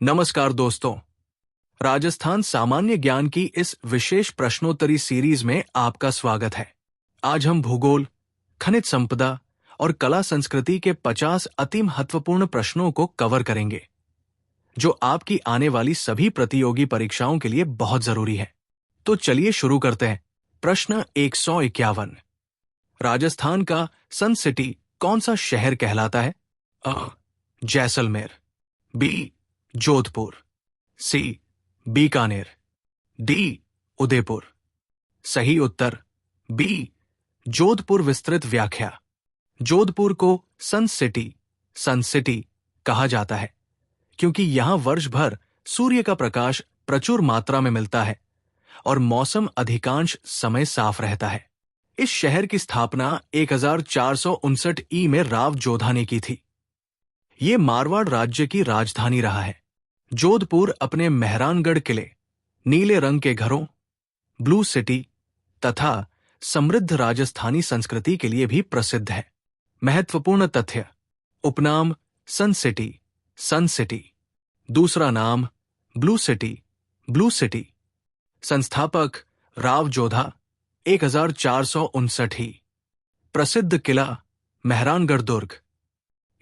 नमस्कार दोस्तों, राजस्थान सामान्य ज्ञान की इस विशेष प्रश्नोत्तरी सीरीज में आपका स्वागत है। आज हम भूगोल, खनिज संपदा और कला संस्कृति के 50 अति महत्वपूर्ण प्रश्नों को कवर करेंगे, जो आपकी आने वाली सभी प्रतियोगी परीक्षाओं के लिए बहुत जरूरी है। तो चलिए शुरू करते हैं। प्रश्न 151। राजस्थान का सन सिटी कौन सा शहर कहलाता है? अ. जैसलमेर, बी. जोधपुर, सी. बीकानेर, डी. उदयपुर। सही उत्तर बी. जोधपुर। विस्तृत व्याख्या। जोधपुर को सन सिटी कहा जाता है क्योंकि यहां वर्ष भर सूर्य का प्रकाश प्रचुर मात्रा में मिलता है और मौसम अधिकांश समय साफ रहता है। इस शहर की स्थापना 1459 ई में राव जोधा ने की थी। ये मारवाड़ राज्य की राजधानी रहा है। जोधपुर अपने मेहरानगढ़ किले, नीले रंग के घरों, ब्लू सिटी तथा समृद्ध राजस्थानी संस्कृति के लिए भी प्रसिद्ध है। महत्वपूर्ण तथ्य: उपनाम सन सिटी, दूसरा नाम ब्लू सिटी। संस्थापक राव जोधा 1459 ही। प्रसिद्ध किला मेहरानगढ़ दुर्ग।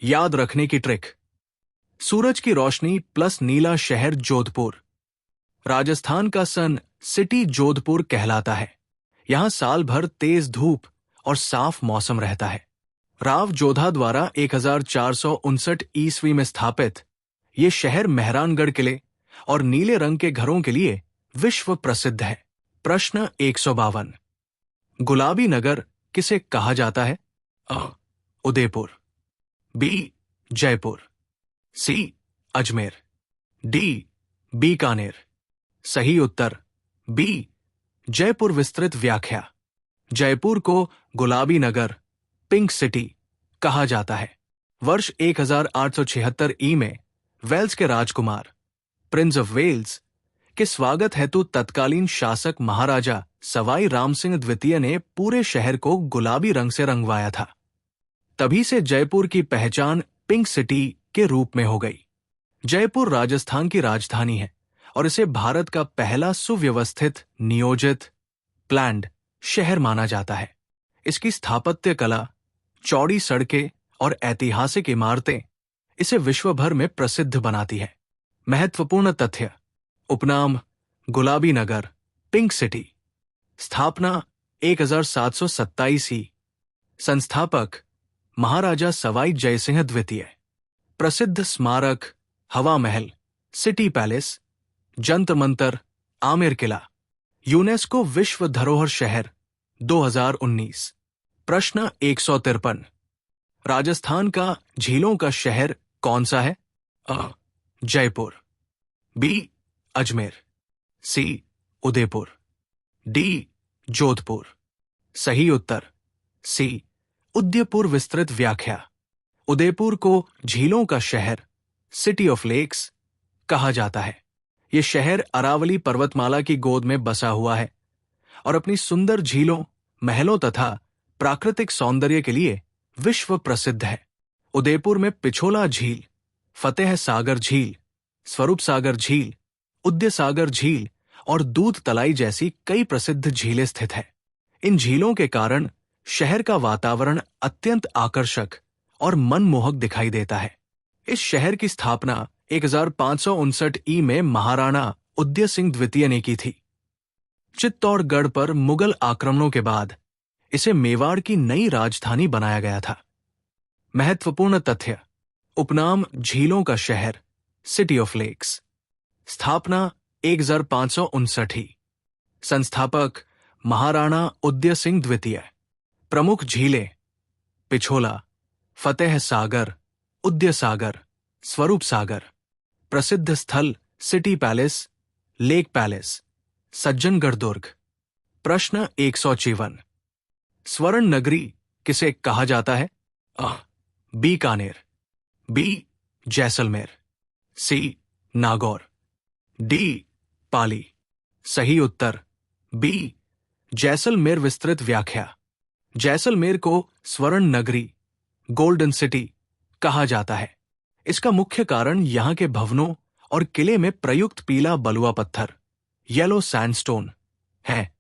याद रखने की ट्रिक: सूरज की रोशनी प्लस नीला शहर जोधपुर। राजस्थान का सन सिटी जोधपुर कहलाता है। यहां साल भर तेज धूप और साफ मौसम रहता है। राव जोधा द्वारा 1459 ईस्वी में स्थापित ये शहर मेहरानगढ़ किले और नीले रंग के घरों के लिए विश्व प्रसिद्ध है। प्रश्न 152। गुलाबी नगर किसे कहा जाता है? अ. उदयपुर, बी. जयपुर, सी. अजमेर, डी. बीकानेर। सही उत्तर बी. जयपुर। विस्तृत व्याख्या। जयपुर को गुलाबी नगर, पिंक सिटी कहा जाता है। वर्ष 1876 ई में वेल्स के राजकुमार प्रिंस ऑफ वेल्स के स्वागत हेतु तत्कालीन शासक महाराजा सवाई रामसिंह द्वितीय ने पूरे शहर को गुलाबी रंग से रंगवाया था। तभी से जयपुर की पहचान पिंक सिटी के रूप में हो गई। जयपुर राजस्थान की राजधानी है और इसे भारत का पहला सुव्यवस्थित, नियोजित, प्लान्ड शहर माना जाता है। इसकी स्थापत्य कला, चौड़ी सड़कें और ऐतिहासिक इमारतें इसे विश्व भर में प्रसिद्ध बनाती है। महत्वपूर्ण तथ्य: उपनाम गुलाबी नगर, पिंक सिटी। स्थापना 1727 ही। संस्थापक महाराजा सवाई जयसिंह द्वितीय। प्रसिद्ध स्मारक हवा महल, सिटी पैलेस, जंतर मंतर, आमेर किला। यूनेस्को विश्व धरोहर शहर 2019। प्रश्न 153। राजस्थान का झीलों का शहर कौन सा है? अ. जयपुर, बी. अजमेर, सी. उदयपुर, डी. जोधपुर। सही उत्तर सी. उदयपुर। विस्तृत व्याख्या। उदयपुर को झीलों का शहर, सिटी ऑफ लेक्स कहा जाता है। यह शहर अरावली पर्वतमाला की गोद में बसा हुआ है और अपनी सुंदर झीलों, महलों तथा प्राकृतिक सौंदर्य के लिए विश्व प्रसिद्ध है। उदयपुर में पिछोला झील, फतेह सागर झील, स्वरूप सागर झील, उद्य सागर झील और दूध तलाई जैसी कई प्रसिद्ध झीलें स्थित है। इन झीलों के कारण शहर का वातावरण अत्यंत आकर्षक और मनमोहक दिखाई देता है। इस शहर की स्थापना 1559 ई में महाराणा उदय सिंह द्वितीय ने की थी। चित्तौड़गढ़ पर मुगल आक्रमणों के बाद इसे मेवाड़ की नई राजधानी बनाया गया था। महत्वपूर्ण तथ्य: उपनाम झीलों का शहर, सिटी ऑफ लेक्स। स्थापना 1559 ही। संस्थापक महाराणा उदय सिंह द्वितीय। प्रमुख झीलें पिछोला, फतेह सागर, उद्य सागर, स्वरूप सागर। प्रसिद्ध स्थल city palace, lake palace, Sajjangarh दुर्ग। प्रश्न 154। स्वर्ण नगरी किसे कहा जाता है? अ. Bikaner, B. Jaisalmer, C. Nagaur, D. Pali. सही उत्तर बी. जैसलमेर। विस्तृत व्याख्या। जैसलमेर को स्वर्ण नगरी, गोल्डन सिटी कहा जाता है। इसका मुख्य कारण यहां के भवनों और किले में प्रयुक्त पीला बलुआ पत्थर येलो सैंडस्टोन है।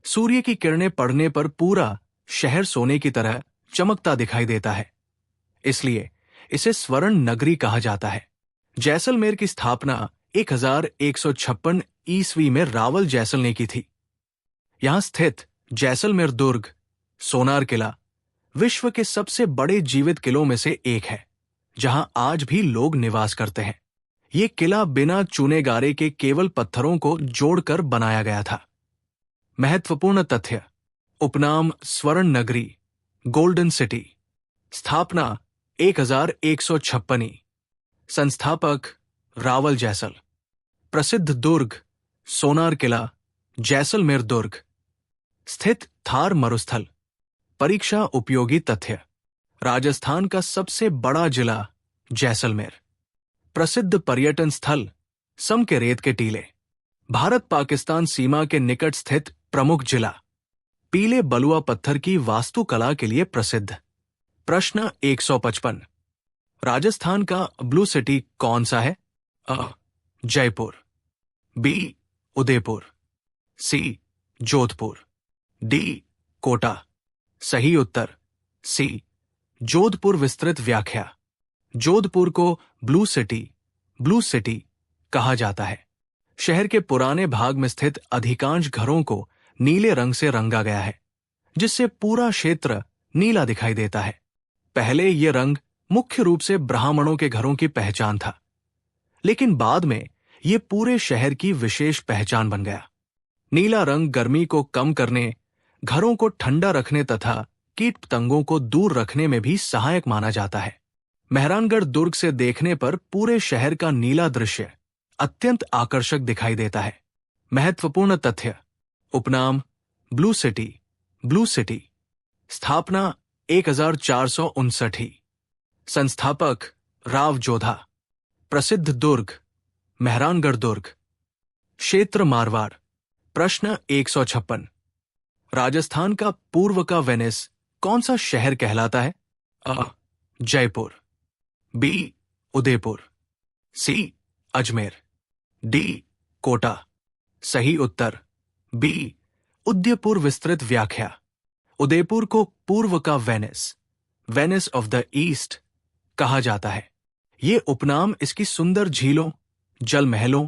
सूर्य की किरणें पड़ने पर पूरा शहर सोने की तरह चमकता दिखाई देता है, इसलिए इसे स्वर्ण नगरी कहा जाता है। जैसलमेर की स्थापना 1156 ईस्वी में रावल जैसल ने की थी। यहां स्थित जैसलमेर दुर्ग, सोनार किला, विश्व के सबसे बड़े जीवित किलों में से एक है, जहां आज भी लोग निवास करते हैं। ये किला बिना चूने गारे के केवल पत्थरों को जोड़कर बनाया गया था। महत्वपूर्ण तथ्य: उपनाम स्वर्ण नगरी, गोल्डन सिटी, स्थापना 1156, संस्थापक रावल जैसल, प्रसिद्ध दुर्ग सोनार किला, जैसलमेर दुर्ग, स्थित थार मरुस्थल। परीक्षा उपयोगी तथ्य: राजस्थान का सबसे बड़ा जिला जैसलमेर, प्रसिद्ध पर्यटन स्थल सम के रेत के टीले, भारत पाकिस्तान सीमा के निकट स्थित प्रमुख जिला, पीले बलुआ पत्थर की वास्तुकला के लिए प्रसिद्ध। प्रश्न 155, राजस्थान का ब्लू सिटी कौन सा है? अ. जयपुर, बी. उदयपुर, सी. जोधपुर, डी. कोटा। सही उत्तर सी. जोधपुर। विस्तृत व्याख्या: जोधपुर को ब्लू सिटी कहा जाता है। शहर के पुराने भाग में स्थित अधिकांश घरों को नीले रंग से रंगा गया है, जिससे पूरा क्षेत्र नीला दिखाई देता है। पहले यह रंग मुख्य रूप से ब्राह्मणों के घरों की पहचान था, लेकिन बाद में यह पूरे शहर की विशेष पहचान बन गया। नीला रंग गर्मी को कम करने, घरों को ठंडा रखने तथा कीट पतंगों को दूर रखने में भी सहायक माना जाता है। मेहरानगढ़ दुर्ग से देखने पर पूरे शहर का नीला दृश्य अत्यंत आकर्षक दिखाई देता है। महत्वपूर्ण तथ्य: उपनाम ब्लू सिटी, स्थापना 1459, संस्थापक राव जोधा, प्रसिद्ध दुर्ग मेहरानगढ़ दुर्ग, क्षेत्र मारवाड़। प्रश्न 156, राजस्थान का पूर्व का वेनिस कौन सा शहर कहलाता है? अ. जयपुर, बी. उदयपुर, सी. अजमेर, डी. कोटा। सही उत्तर बी. उदयपुर। विस्तृत व्याख्या: उदयपुर को पूर्व का वेनिस ऑफ द ईस्ट कहा जाता है। ये उपनाम इसकी सुंदर झीलों, जल महलों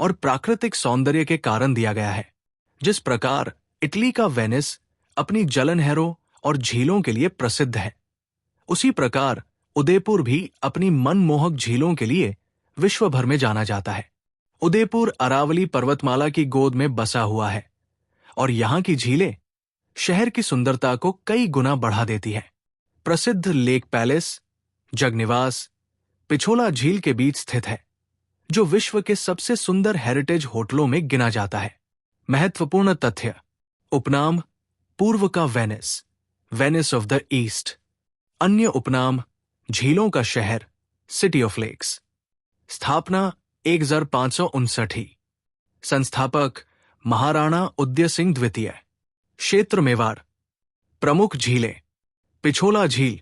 और प्राकृतिक सौंदर्य के कारण दिया गया है। जिस प्रकार इटली का वेनिस अपनी जलनहरों और झीलों के लिए प्रसिद्ध है, उसी प्रकार उदयपुर भी अपनी मनमोहक झीलों के लिए विश्व भर में जाना जाता है। उदयपुर अरावली पर्वतमाला की गोद में बसा हुआ है और यहाँ की झीलें शहर की सुंदरता को कई गुना बढ़ा देती हैं। प्रसिद्ध लेक पैलेस, जगनिवास, पिछोला झील के बीच स्थित है, जो विश्व के सबसे सुंदर हेरिटेज होटलों में गिना जाता है। महत्वपूर्ण तथ्य: उपनाम पूर्व का वेनिस ऑफ द ईस्ट। अन्य उपनाम: झीलों का शहर, सिटी ऑफ लेक्स। स्थापना 1559, संस्थापक महाराणा उदय सिंह द्वितीय। क्षेत्र मेवाड़। प्रमुख झीलें: पिछोला झील,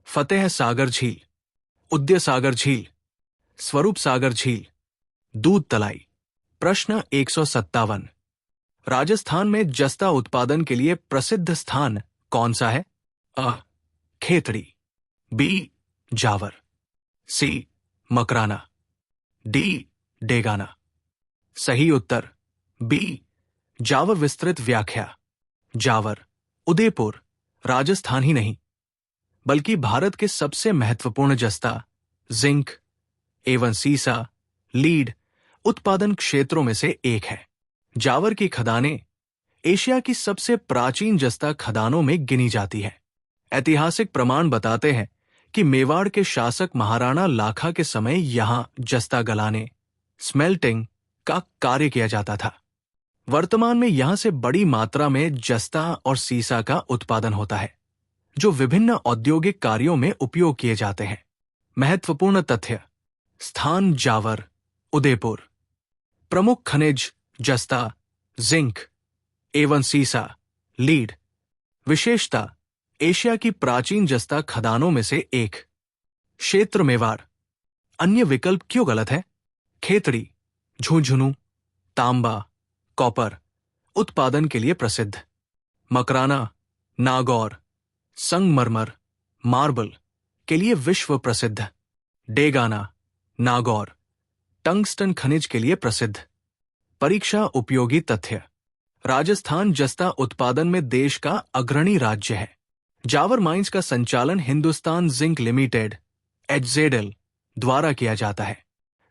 फतेह सागर झील, उदय सागर झील, स्वरूप सागर झील, दूध तलाई। प्रश्न 157, राजस्थान में जस्ता उत्पादन के लिए प्रसिद्ध स्थान कौन सा है? अ. खेतड़ी, बी. जावर, सी. मकराना, डी. डेगाना। सही उत्तर बी. जावर। विस्तृत व्याख्या: जावर उदयपुर, राजस्थान ही नहीं बल्कि भारत के सबसे महत्वपूर्ण जस्ता, जिंक एवं सीसा, लीड उत्पादन क्षेत्रों में से एक है। जावर की खदानें एशिया की सबसे प्राचीन जस्ता खदानों में गिनी जाती है। ऐतिहासिक प्रमाण बताते हैं कि मेवाड़ के शासक महाराणा लाखा के समय यहां जस्ता गलाने, स्मेल्टिंग का कार्य किया जाता था। वर्तमान में यहां से बड़ी मात्रा में जस्ता और सीसा का उत्पादन होता है, जो विभिन्न औद्योगिक कार्यों में उपयोग किए जाते हैं। महत्वपूर्ण तथ्य: स्थान जावर, उदयपुर। प्रमुख खनिज जस्ता, जिंक एवं सीसा, लीड। विशेषता: एशिया की प्राचीन जस्ता खदानों में से एक। क्षेत्र मेवाड़। अन्य विकल्प क्यों गलत है? खेतड़ी, झुंझुनू, तांबा, कॉपर उत्पादन के लिए प्रसिद्ध। मकराना, नागौर, संगमरमर, मार्बल के लिए विश्व प्रसिद्ध। डेगाना, नागौर टंगस्टन खनिज के लिए प्रसिद्ध। परीक्षा उपयोगी तथ्य। राजस्थान जस्ता उत्पादन में देश का अग्रणी राज्य है। जावर माइंस का संचालन हिंदुस्तान जिंक लिमिटेड (HZL) द्वारा किया जाता है।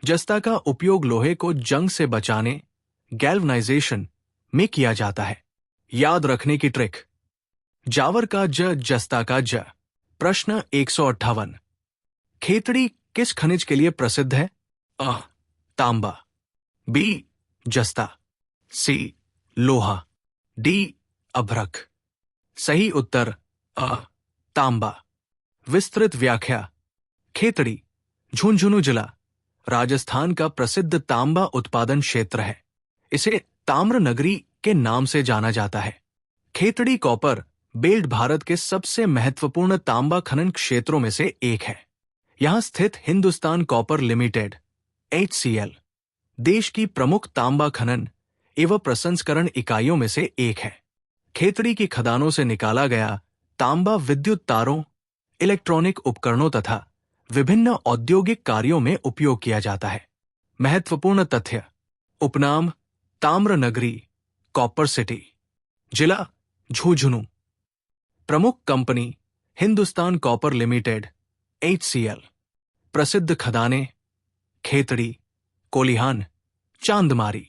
जस्ता का उपयोग लोहे को जंग से बचाने गैल्वनाइजेशन में किया जाता है। याद रखने की ट्रिक। जावर का ज, जस्ता का ज। प्रश्न 158। खेतड़ी किस खनिज के लिए प्रसिद्ध है? अ, तांबा, बी, जस्ता, सी, लोहा, डी, अभ्रक। सही उत्तर अ, तांबा। विस्तृत व्याख्या। खेतड़ी झुंझुनू जिला राजस्थान का प्रसिद्ध तांबा उत्पादन क्षेत्र है। इसे ताम्र नगरी के नाम से जाना जाता है। खेतड़ी कॉपर बेल्ट भारत के सबसे महत्वपूर्ण तांबा खनन क्षेत्रों में से एक है। यहां स्थित हिंदुस्तान कॉपर लिमिटेड (HCL) देश की प्रमुख तांबा खनन एवं प्रसंस्करण इकाइयों में से एक है। खेतड़ी की खदानों से निकाला गया तांबा विद्युत तारों, इलेक्ट्रॉनिक उपकरणों तथा विभिन्न औद्योगिक कार्यों में उपयोग किया जाता है। महत्वपूर्ण तथ्य। उपनाम ताम्र नगरी, कॉपर सिटी। जिला झुंझुनू। प्रमुख company Hindustan copper limited (HCL). प्रसिद्ध खदानें खेतड़ी, कोलिहान, चांदमारी।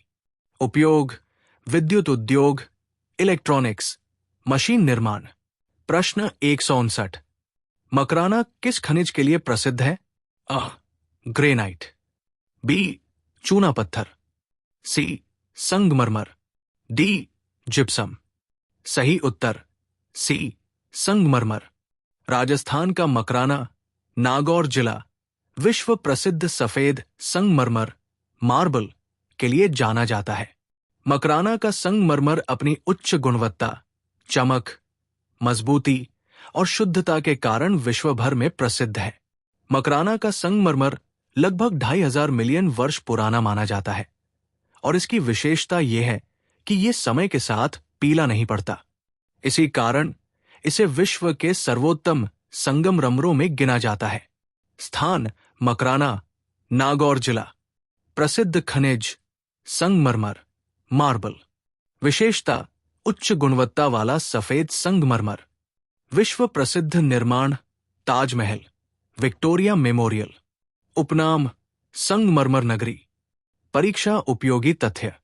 उपयोग विद्युत उद्योग, इलेक्ट्रॉनिक्स, मशीन निर्माण। प्रश्न 159। मकराना किस खनिज के लिए प्रसिद्ध है? अ, ग्रेनाइट, बी, चूना पत्थर, सी, संगमरमर, डी, जिप्सम। सही उत्तर सी, संगमरमर। राजस्थान का मकराना नागौर जिला विश्व प्रसिद्ध सफेद संगमरमर मार्बल के लिए जाना जाता है। मकराना का संगमरमर अपनी उच्च गुणवत्ता, चमक, मजबूती और शुद्धता के कारण विश्व भर में प्रसिद्ध है। मकराना का संगमरमर लगभग 2500 मिलियन वर्ष पुराना माना जाता है और इसकी विशेषता यह है कि यह समय के साथ पीला नहीं पड़ता। इसी कारण इसे विश्व के सर्वोत्तम संगमरमरों में गिना जाता है। स्थान मकराना, नागौर जिला। प्रसिद्ध खनिज संगमरमर, मार्बल। विशेषता उच्च गुणवत्ता वाला सफेद संगमरमर। विश्व प्रसिद्ध निर्माण ताजमहल, विक्टोरिया मेमोरियल। उपनाम संगमरमर नगरी। परीक्षा उपयोगी तथ्य।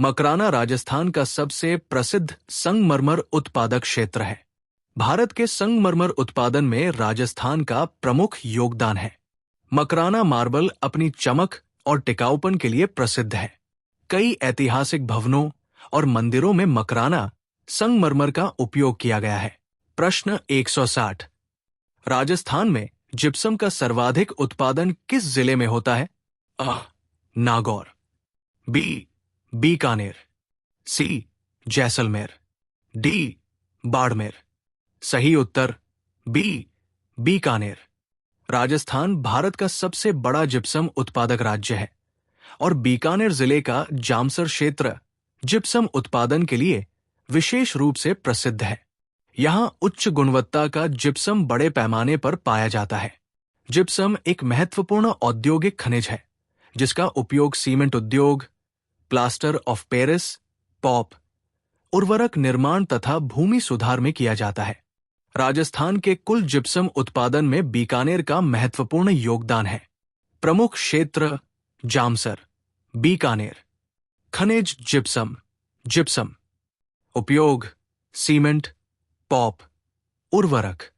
मकराना राजस्थान का सबसे प्रसिद्ध संगमरमर उत्पादक क्षेत्र है। भारत के संगमरमर उत्पादन में राजस्थान का प्रमुख योगदान है। मकराना मार्बल अपनी चमक और टिकाऊपन के लिए प्रसिद्ध है। कई ऐतिहासिक भवनों और मंदिरों में मकराना संगमरमर का उपयोग किया गया है। प्रश्न 160। राजस्थान में जिप्सम का सर्वाधिक उत्पादन किस जिले में होता है? अ, नागौर, बी, बीकानेर, सी, जैसलमेर, डी, बाड़मेर। सही उत्तर बी, बीकानेर। राजस्थान भारत का सबसे बड़ा जिप्सम उत्पादक राज्य है और बीकानेर जिले का जामसर क्षेत्र जिप्सम उत्पादन के लिए विशेष रूप से प्रसिद्ध है। यहां उच्च गुणवत्ता का जिप्सम बड़े पैमाने पर पाया जाता है। जिप्सम एक महत्वपूर्ण औद्योगिक खनिज है जिसका उपयोग सीमेंट उद्योग, प्लास्टर ऑफ पेरिस, पॉप, उर्वरक निर्माण तथा भूमि सुधार में किया जाता है। राजस्थान के कुल जिप्सम उत्पादन में बीकानेर का महत्वपूर्ण योगदान है। प्रमुख क्षेत्र जामसर, बीकानेर। खनिज जिप्सम, जिप्सम। उपयोग सीमेंट, पॉप, उर्वरक,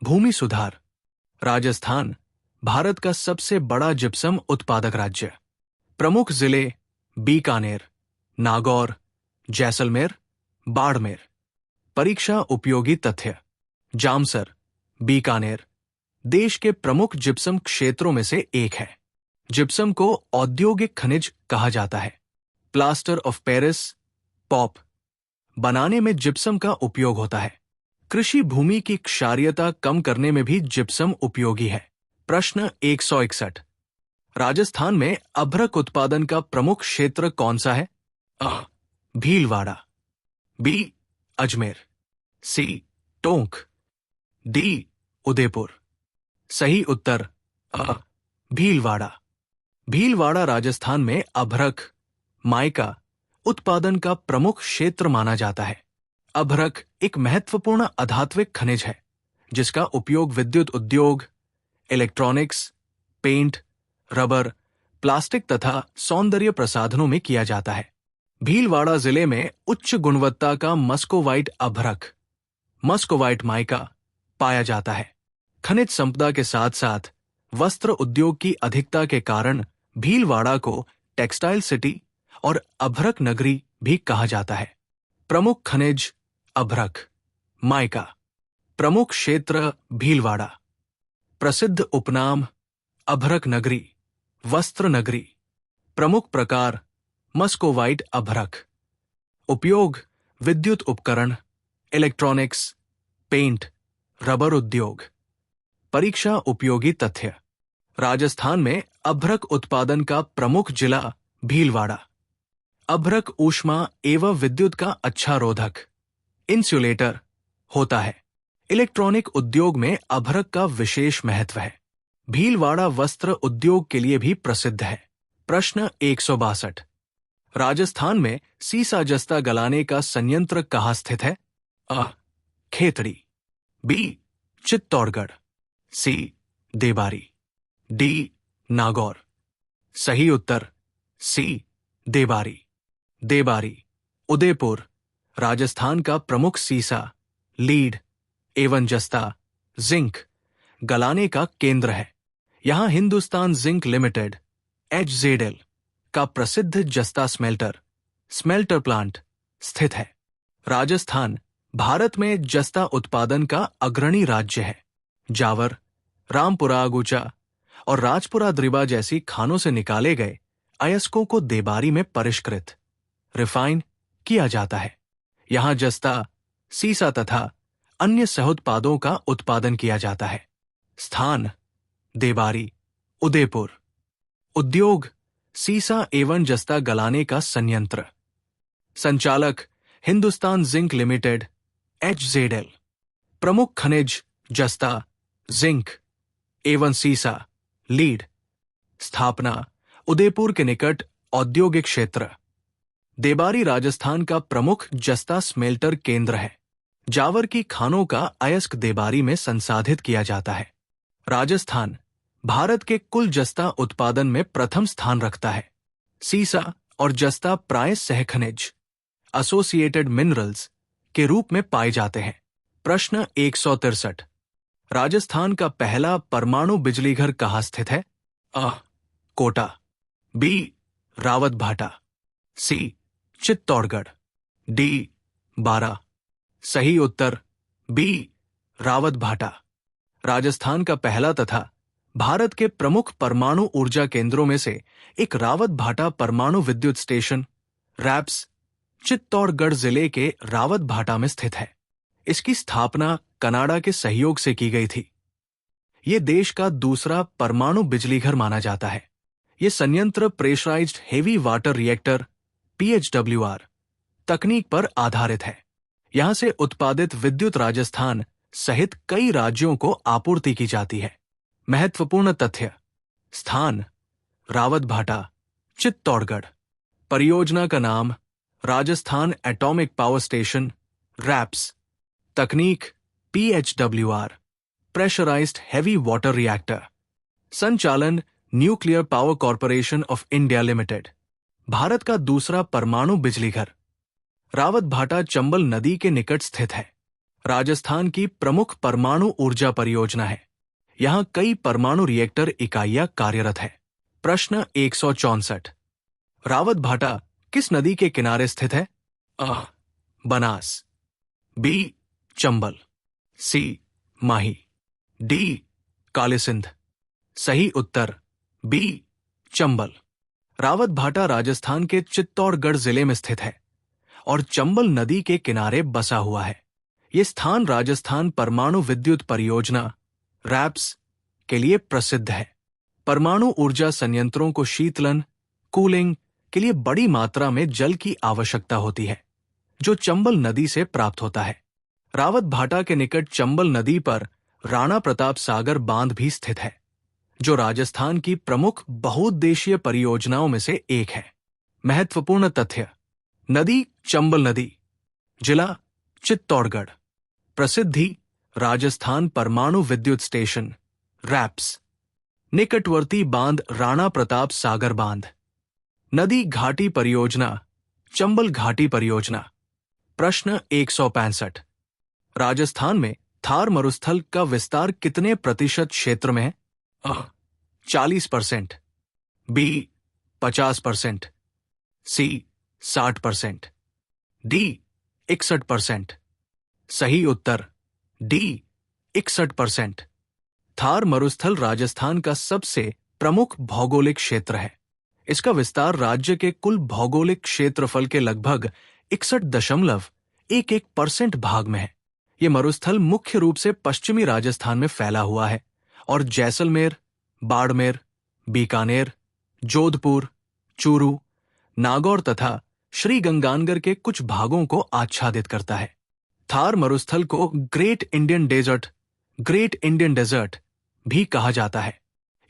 भूमि सुधार। राजस्थान भारत का सबसे बड़ा जिप्सम उत्पादक राज्य। प्रमुख जिले बीकानेर, नागौर, जैसलमेर, बाड़मेर। परीक्षा उपयोगी तथ्य। जामसर, बीकानेर देश के प्रमुख जिप्सम क्षेत्रों में से एक है। जिप्सम को औद्योगिक खनिज कहा जाता है। प्लास्टर ऑफ पेरिस, पॉप बनाने में जिप्सम का उपयोग होता है। कृषि भूमि की क्षारीयता कम करने में भी जिप्सम उपयोगी है। प्रश्न 161। राजस्थान में अभ्रक उत्पादन का प्रमुख क्षेत्र कौन सा है? अ. भीलवाड़ा, बी. अजमेर, सी. टोंक, डी. उदयपुर। सही उत्तर अ. भीलवाड़ा। भीलवाड़ा राजस्थान में अभ्रक, माइका उत्पादन का प्रमुख क्षेत्र माना जाता है। अभ्रक एक महत्वपूर्ण अधात्विक खनिज है जिसका उपयोग विद्युत उद्योग, इलेक्ट्रॉनिक्स, पेंट, रबर, प्लास्टिक तथा सौंदर्य प्रसाधनों में किया जाता है। भीलवाड़ा जिले में उच्च गुणवत्ता का मस्कोवाइट अभ्रक, मस्कोवाइट माइका पाया जाता है। खनिज संपदा के साथ साथ वस्त्र उद्योग की अधिकता के कारण भीलवाड़ा को टेक्सटाइल सिटी और अभ्रक नगरी भी कहा जाता है। प्रमुख खनिज अभ्रक, माइका। प्रमुख क्षेत्र भीलवाड़ा। प्रसिद्ध उपनाम अभ्रक नगरी, वस्त्र नगरी। प्रमुख प्रकार मस्कोवाइट अभ्रक। उपयोग विद्युत उपकरण, इलेक्ट्रॉनिक्स, पेंट, रबर उद्योग। परीक्षा उपयोगी तथ्य। राजस्थान में अभ्रक उत्पादन का प्रमुख जिला भीलवाड़ा। अभ्रक ऊष्मा एवं विद्युत का अच्छा रोधक, इंसुलेटर होता है। इलेक्ट्रॉनिक उद्योग में अभ्रक का विशेष महत्व है। भीलवाड़ा वस्त्र उद्योग के लिए भी प्रसिद्ध है। प्रश्न 162। राजस्थान में सीसा जस्ता गलाने का संयंत्र कहाँ स्थित है? अ. खेतड़ी, बी. चित्तौड़गढ़, सी. देबारी, डी. नागौर। सही उत्तर सी. देबारी। देबारी, उदयपुर राजस्थान का प्रमुख सीसा, लीड एवं जस्ता, जिंक गलाने का केंद्र है। यहां हिंदुस्तान जिंक लिमिटेड HZL का प्रसिद्ध जस्ता स्मेल्टर प्लांट स्थित है। राजस्थान भारत में जस्ता उत्पादन का अग्रणी राज्य है। जावर, रामपुरा अगुचा और राजपुरा द्रिबा जैसी खानों से निकाले गए अयस्कों को देबारी में परिष्कृत, रिफाइन किया जाता है। यहां जस्ता, सीसा तथा अन्य सहोत्पादों का उत्पादन किया जाता है। स्थान देबारी, उदयपुर। उद्योग सीसा एवं जस्ता गलाने का संयंत्र। संचालक हिंदुस्तान जिंक लिमिटेड HZL। प्रमुख खनिज जस्ता, जिंक एवं सीसा, लीड। स्थापना उदयपुर के निकट औद्योगिक क्षेत्र। देबारी राजस्थान का प्रमुख जस्ता स्मेल्टर केंद्र है। जावर की खानों का अयस्क देबारी में संसाधित किया जाता है। राजस्थान भारत के कुल जस्ता उत्पादन में प्रथम स्थान रखता है। सीसा और जस्ता प्राय सहखनिज, एसोसिएटेड मिनरल्स के रूप में पाए जाते हैं। प्रश्न 163। राजस्थान का पहला परमाणु बिजलीघर कहाँ स्थित है? अ. कोटा, बी. रावतभाटा, सी. चित्तौड़गढ़, डी. बारा। सही उत्तर बी. रावतभाटा। राजस्थान का पहला तथा भारत के प्रमुख परमाणु ऊर्जा केंद्रों में से एक रावतभाटा परमाणु विद्युत स्टेशन रैप्स चित्तौड़गढ़ जिले के रावतभाटा में स्थित है। इसकी स्थापना कनाडा के सहयोग से की गई थी। ये देश का दूसरा परमाणु बिजलीघर माना जाता है। ये संयंत्र pressurised heavy water reactor PHWR तकनीक पर आधारित है। यहां से उत्पादित विद्युत राजस्थान सहित कई राज्यों को आपूर्ति की जाती है। महत्वपूर्ण तथ्य। स्थान रावतभाटा, चित्तौड़गढ़। परियोजना का नाम Rajasthan atomic power station RAPS. तकनीक PHWR pressurized heavy water reactor. संचालन nuclear power corporation of India limited. Bharat का दूसरा परमाणु बिजलीघर। रावतभाटा चंबल नदी के निकट स्थित है। राजस्थान की प्रमुख परमाणु ऊर्जा परियोजना है। यहां कई परमाणु रिएक्टर इकाइयां कार्यरत है। प्रश्न 164। रावतभाटा किस नदी के किनारे स्थित है? अ. बनास, बी. चंबल, सी. माही, डी. कालीसिंध। सही उत्तर बी. चंबल। रावतभाटा राजस्थान के चित्तौड़गढ़ जिले में स्थित है और चंबल नदी के किनारे बसा हुआ है। ये स्थान राजस्थान परमाणु विद्युत परियोजना रैप्स के लिए प्रसिद्ध है। परमाणु ऊर्जा संयंत्रों को शीतलन, कूलिंग के लिए बड़ी मात्रा में जल की आवश्यकता होती है, जो चंबल नदी से प्राप्त होता है। रावत भाटा के निकट चंबल नदी पर राणा प्रताप सागर बांध भी स्थित है, जो राजस्थान की प्रमुख बहुउद्देशीय परियोजनाओं में से एक है। महत्वपूर्ण तथ्य: नदी चंबल नदी, जिला चित्तौड़गढ़, प्रसिद्धि राजस्थान परमाणु विद्युत स्टेशन रैप्स, निकटवर्ती बांध राणा प्रताप सागर बांध, नदी घाटी परियोजना चंबल घाटी परियोजना। प्रश्न 165, राजस्थान में थार मरुस्थल का विस्तार कितने प्रतिशत क्षेत्र में है? 40%, बी 50%, सी 60%, डी 61%। सही उत्तर डी 61%। थार मरुस्थल राजस्थान का सबसे प्रमुख भौगोलिक क्षेत्र है। इसका विस्तार राज्य के कुल भौगोलिक क्षेत्रफल के लगभग 61.11% भाग में है। ये मरुस्थल मुख्य रूप से पश्चिमी राजस्थान में फैला हुआ है और जैसलमेर, बाड़मेर, बीकानेर, जोधपुर, चूरू, नागौर तथा श्रीगंगानगर के कुछ भागों को आच्छादित करता है। थार मरुस्थल को ग्रेट इंडियन डेजर्ट भी कहा जाता है।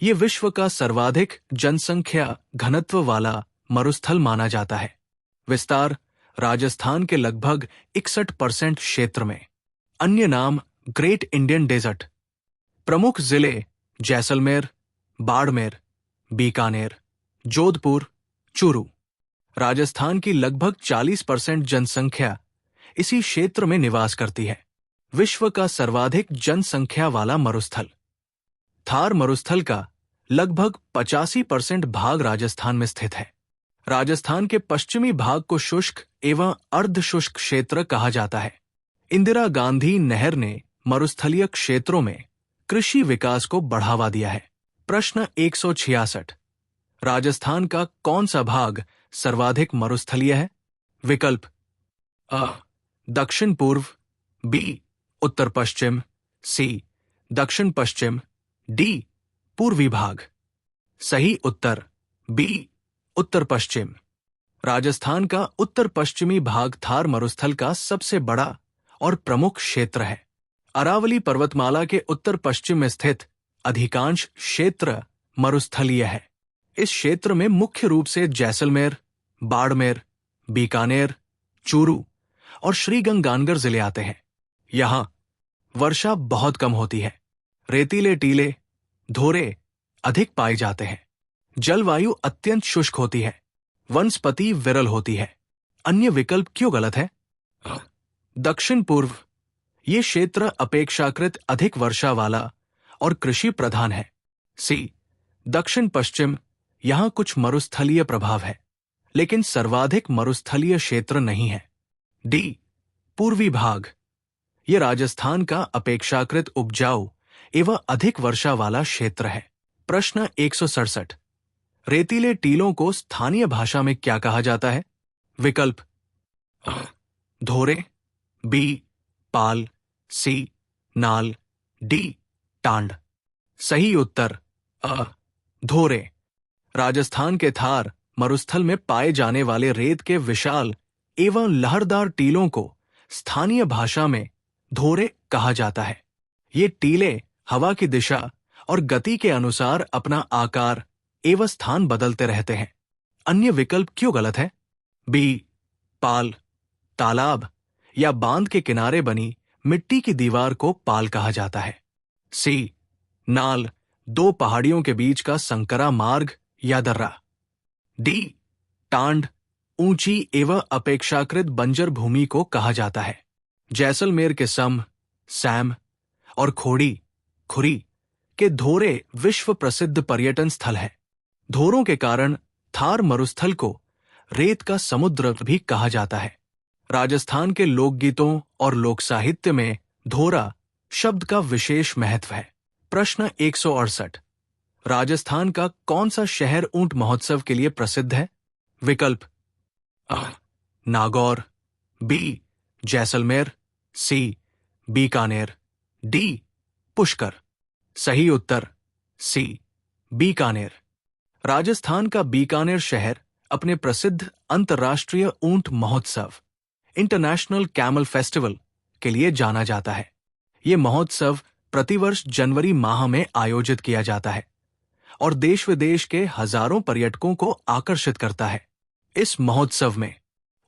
ये विश्व का सर्वाधिक जनसंख्या घनत्व वाला मरुस्थल माना जाता है। विस्तार राजस्थान के लगभग 61% क्षेत्र में। अन्य नाम ग्रेट इंडियन डेजर्ट। प्रमुख जिले जैसलमेर, बाड़मेर, बीकानेर, जोधपुर, चूरू। राजस्थान की लगभग 40% जनसंख्या इसी क्षेत्र में निवास करती है। विश्व का सर्वाधिक जनसंख्या वाला मरुस्थल। थार मरुस्थल का लगभग 85% भाग राजस्थान में स्थित है। राजस्थान के पश्चिमी भाग को शुष्क एवं अर्धशुष्क क्षेत्र कहा जाता है। इंदिरा गांधी नहर ने मरुस्थलीय क्षेत्रों में कृषि विकास को बढ़ावा दिया है। प्रश्न 166, राजस्थान का कौन सा भाग सर्वाधिक मरुस्थलीय है? विकल्प अ दक्षिण पूर्व, बी उत्तर पश्चिम, सी दक्षिण पश्चिम, डी पूर्वी भाग। सही उत्तर बी उत्तर पश्चिम। राजस्थान का उत्तर पश्चिमी भाग थार मरुस्थल का सबसे बड़ा और प्रमुख क्षेत्र है। अरावली पर्वतमाला के उत्तर पश्चिम में स्थित अधिकांश क्षेत्र मरुस्थलीय है। इस क्षेत्र में मुख्य रूप से जैसलमेर, बाड़मेर, बीकानेर, चूरू और श्रीगंगानगर जिले आते हैं। यहाँ वर्षा बहुत कम होती है। रेतीले टीले, धोरे अधिक पाए जाते हैं। जलवायु अत्यंत शुष्क होती है। वनस्पति विरल होती है। अन्य विकल्प क्यों गलत है? दक्षिण पूर्व, ये क्षेत्र अपेक्षाकृत अधिक वर्षा वाला और कृषि प्रधान है। सी दक्षिण पश्चिम, यहाँ कुछ मरुस्थलीय प्रभाव है, लेकिन सर्वाधिक मरुस्थलीय क्षेत्र नहीं है। डी पूर्वी भाग, ये राजस्थान का अपेक्षाकृत उपजाऊ एवं अधिक वर्षा वाला क्षेत्र है। प्रश्न 167, रेतीले टीलों को स्थानीय भाषा में क्या कहा जाता है? विकल्प धोरे, बी पाल, सी नाल, डी टांड। सही उत्तर अ धोरे। राजस्थान के थार मरुस्थल में पाए जाने वाले रेत के विशाल एवं लहरदार टीलों को स्थानीय भाषा में धोरे कहा जाता है। ये टीले हवा की दिशा और गति के अनुसार अपना आकार एवं स्थान बदलते रहते हैं। अन्य विकल्प क्यों गलत है? बी पाल, तालाब या बांध के किनारे बनी मिट्टी की दीवार को पाल कहा जाता है। सी नाल, दो पहाड़ियों के बीच का संकरा मार्ग या दर्रा। डी टांड, ऊंची एवं अपेक्षाकृत बंजर भूमि को कहा जाता है। जैसलमेर के सैम और खुरी के धोरे विश्व प्रसिद्ध पर्यटन स्थल है। धोरों के कारण थार मरुस्थल को रेत का समुद्र भी कहा जाता है। राजस्थान के लोकगीतों और लोक साहित्य में धोरा शब्द का विशेष महत्व है। प्रश्न 168, राजस्थान का कौन सा शहर ऊंट महोत्सव के लिए प्रसिद्ध है? विकल्प नागौर, बी जैसलमेर, सी बीकानेर, डी पुष्कर। सही उत्तर सी बीकानेर। राजस्थान का बीकानेर शहर अपने प्रसिद्ध अंतर्राष्ट्रीय ऊंट महोत्सव इंटरनेशनल कैमल फेस्टिवल के लिए जाना जाता है। ये महोत्सव प्रतिवर्ष जनवरी माह में आयोजित किया जाता है और देश विदेश के हजारों पर्यटकों को आकर्षित करता है। इस महोत्सव में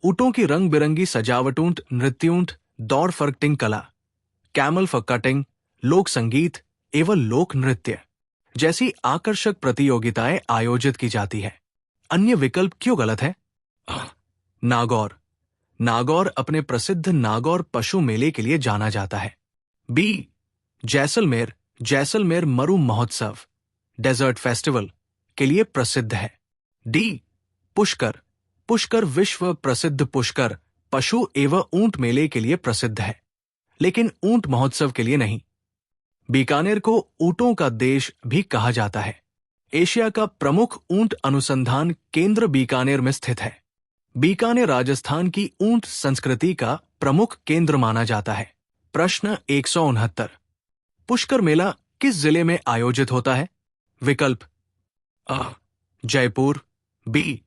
ऊंटों की रंग बिरंगी सजावट, ऊंट नृत्यूंट, दौड़ फरकटिंग कला, कैमल फॉर कटिंग, लोक संगीत एवं लोक नृत्य जैसी आकर्षक प्रतियोगिताएं आयोजित की जाती है। अन्य विकल्प क्यों गलत है? नागौर। नागौर अपने प्रसिद्ध नागौर पशु मेले के लिए जाना जाता है। B Jaisalmer. Jaisalmer Maru Mahotsav desert festival के लिए प्रसिद्ध है। डी पुष्कर। पुष्कर विश्व प्रसिद्ध पुष्कर पशु एवं ऊंट मेले के लिए प्रसिद्ध है, लेकिन ऊंट महोत्सव के लिए नहीं। बीकानेर को ऊंटों का देश भी कहा जाता है। एशिया का प्रमुख ऊंट अनुसंधान केंद्र बीकानेर में स्थित है। बीकानेर राजस्थान की ऊंट संस्कृति का प्रमुख केंद्र माना जाता है। प्रश्न 169। पुष्कर मेला किस जिले में आयोजित होता है? विकल्प अ जयपुर, बी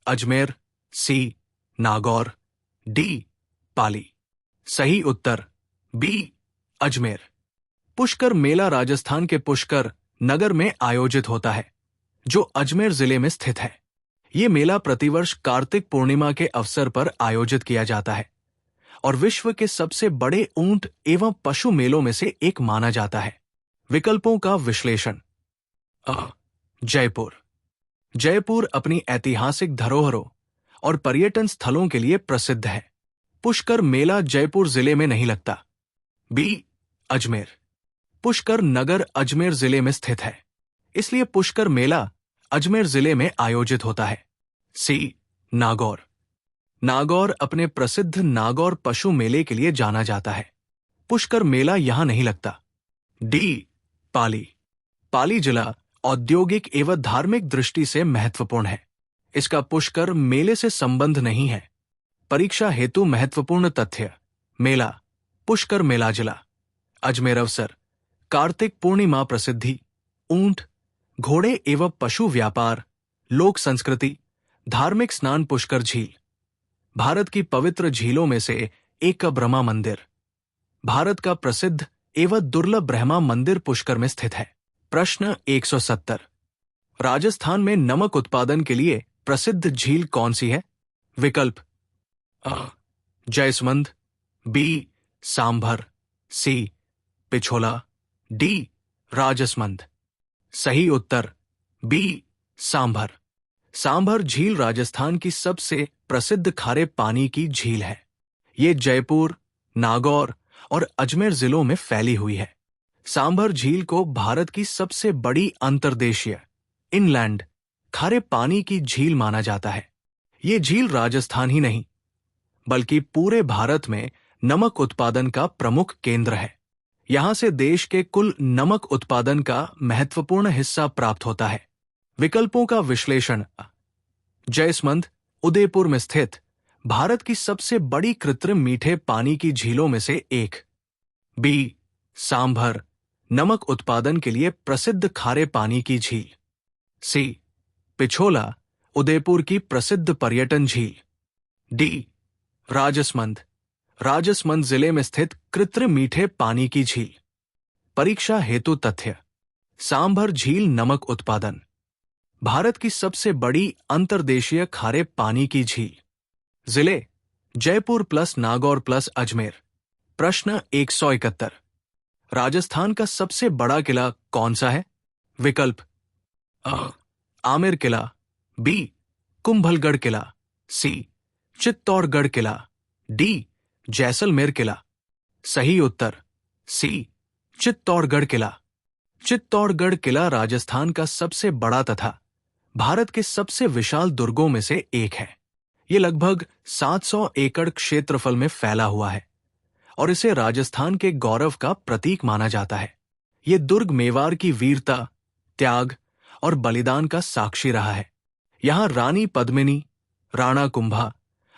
अजमेर, सी नागौर, डी पाली। सही उत्तर बी अजमेर। पुष्कर मेला राजस्थान के पुष्कर नगर में आयोजित होता है, जो अजमेर जिले में स्थित है। ये मेला प्रतिवर्ष कार्तिक पूर्णिमा के अवसर पर आयोजित किया जाता है और विश्व के सबसे बड़े ऊंट एवं पशु मेलों में से एक माना जाता है। विकल्पों का विश्लेषण। जयपुर। जयपुर अपनी ऐतिहासिक धरोहरों और पर्यटन स्थलों के लिए प्रसिद्ध है। पुष्कर मेला जयपुर जिले में नहीं लगता। बी अजमेर। पुष्कर नगर अजमेर जिले में स्थित है, इसलिए पुष्कर मेला अजमेर जिले में आयोजित होता है। सी नागौर। नागौर अपने प्रसिद्ध नागौर पशु मेले के लिए जाना जाता है। पुष्कर मेला यहां नहीं लगता। डी पाली। पाली जिला औद्योगिक एवं धार्मिक दृष्टि से महत्वपूर्ण है। इसका पुष्कर मेले से संबंध नहीं है। परीक्षा हेतु महत्वपूर्ण तथ्य। मेला पुष्कर मेला जिला। अजमेर अवसर कार्तिक पूर्णिमा। प्रसिद्धि ऊंट, घोड़े एवं पशु व्यापार, लोक संस्कृति, धार्मिक स्नान। पुष्कर झील भारत की पवित्र झीलों में से एक का ब्रह्मा मंदिर। भारत का प्रसिद्ध एवं दुर्लभ ब्रह्मा मंदिर पुष्कर में स्थित है। प्रश्न 170। राजस्थान में नमक उत्पादन के लिए प्रसिद्ध झील कौन सी है? विकल्प जयसमंद, बी सांभर, सी पिछोला, डी राजसमंद। सही उत्तर बी सांभर। सांभर झील राजस्थान की सबसे प्रसिद्ध खारे पानी की झील है। ये जयपुर, नागौर और अजमेर जिलों में फैली हुई है। सांभर झील को भारत की सबसे बड़ी अंतर्देशीय इनलैंड खारे पानी की झील माना जाता है। ये झील राजस्थान ही नहीं बल्कि पूरे भारत में नमक उत्पादन का प्रमुख केंद्र है। यहां से देश के कुल नमक उत्पादन का महत्वपूर्ण हिस्सा प्राप्त होता है। विकल्पों का विश्लेषण। जयसमंद उदयपुर में स्थित भारत की सबसे बड़ी कृत्रिम मीठे पानी की झीलों में से एक। बी सांभर नमक उत्पादन के लिए प्रसिद्ध खारे पानी की झील। सी पिछोला उदयपुर की प्रसिद्ध पर्यटन झील। डी राजसमंद राजसमंद जिले में स्थित कृत्रिम मीठे पानी की झील। परीक्षा हेतु तथ्य। सांभर झील नमक उत्पादन भारत की सबसे बड़ी अंतर्देशीय खारे पानी की झील। जिले जयपुर प्लस नागौर प्लस अजमेर। प्रश्न 171। राजस्थान का सबसे बड़ा किला कौन सा है? विकल्प आमेर किला, बी कुंभलगढ़ किला, सी चित्तौड़गढ़ किला, डी जैसलमेर किला। सही उत्तर सी चित्तौड़गढ़ किला। चित्तौड़गढ़ किला राजस्थान का सबसे बड़ा तथा भारत के सबसे विशाल दुर्गों में से एक है। ये लगभग 700 एकड़ क्षेत्रफल में फैला हुआ है और इसे राजस्थान के गौरव का प्रतीक माना जाता है। ये दुर्ग मेवाड़ की वीरता, त्याग और बलिदान का साक्षी रहा है। यहां रानी पद्मिनी, राणा कुंभा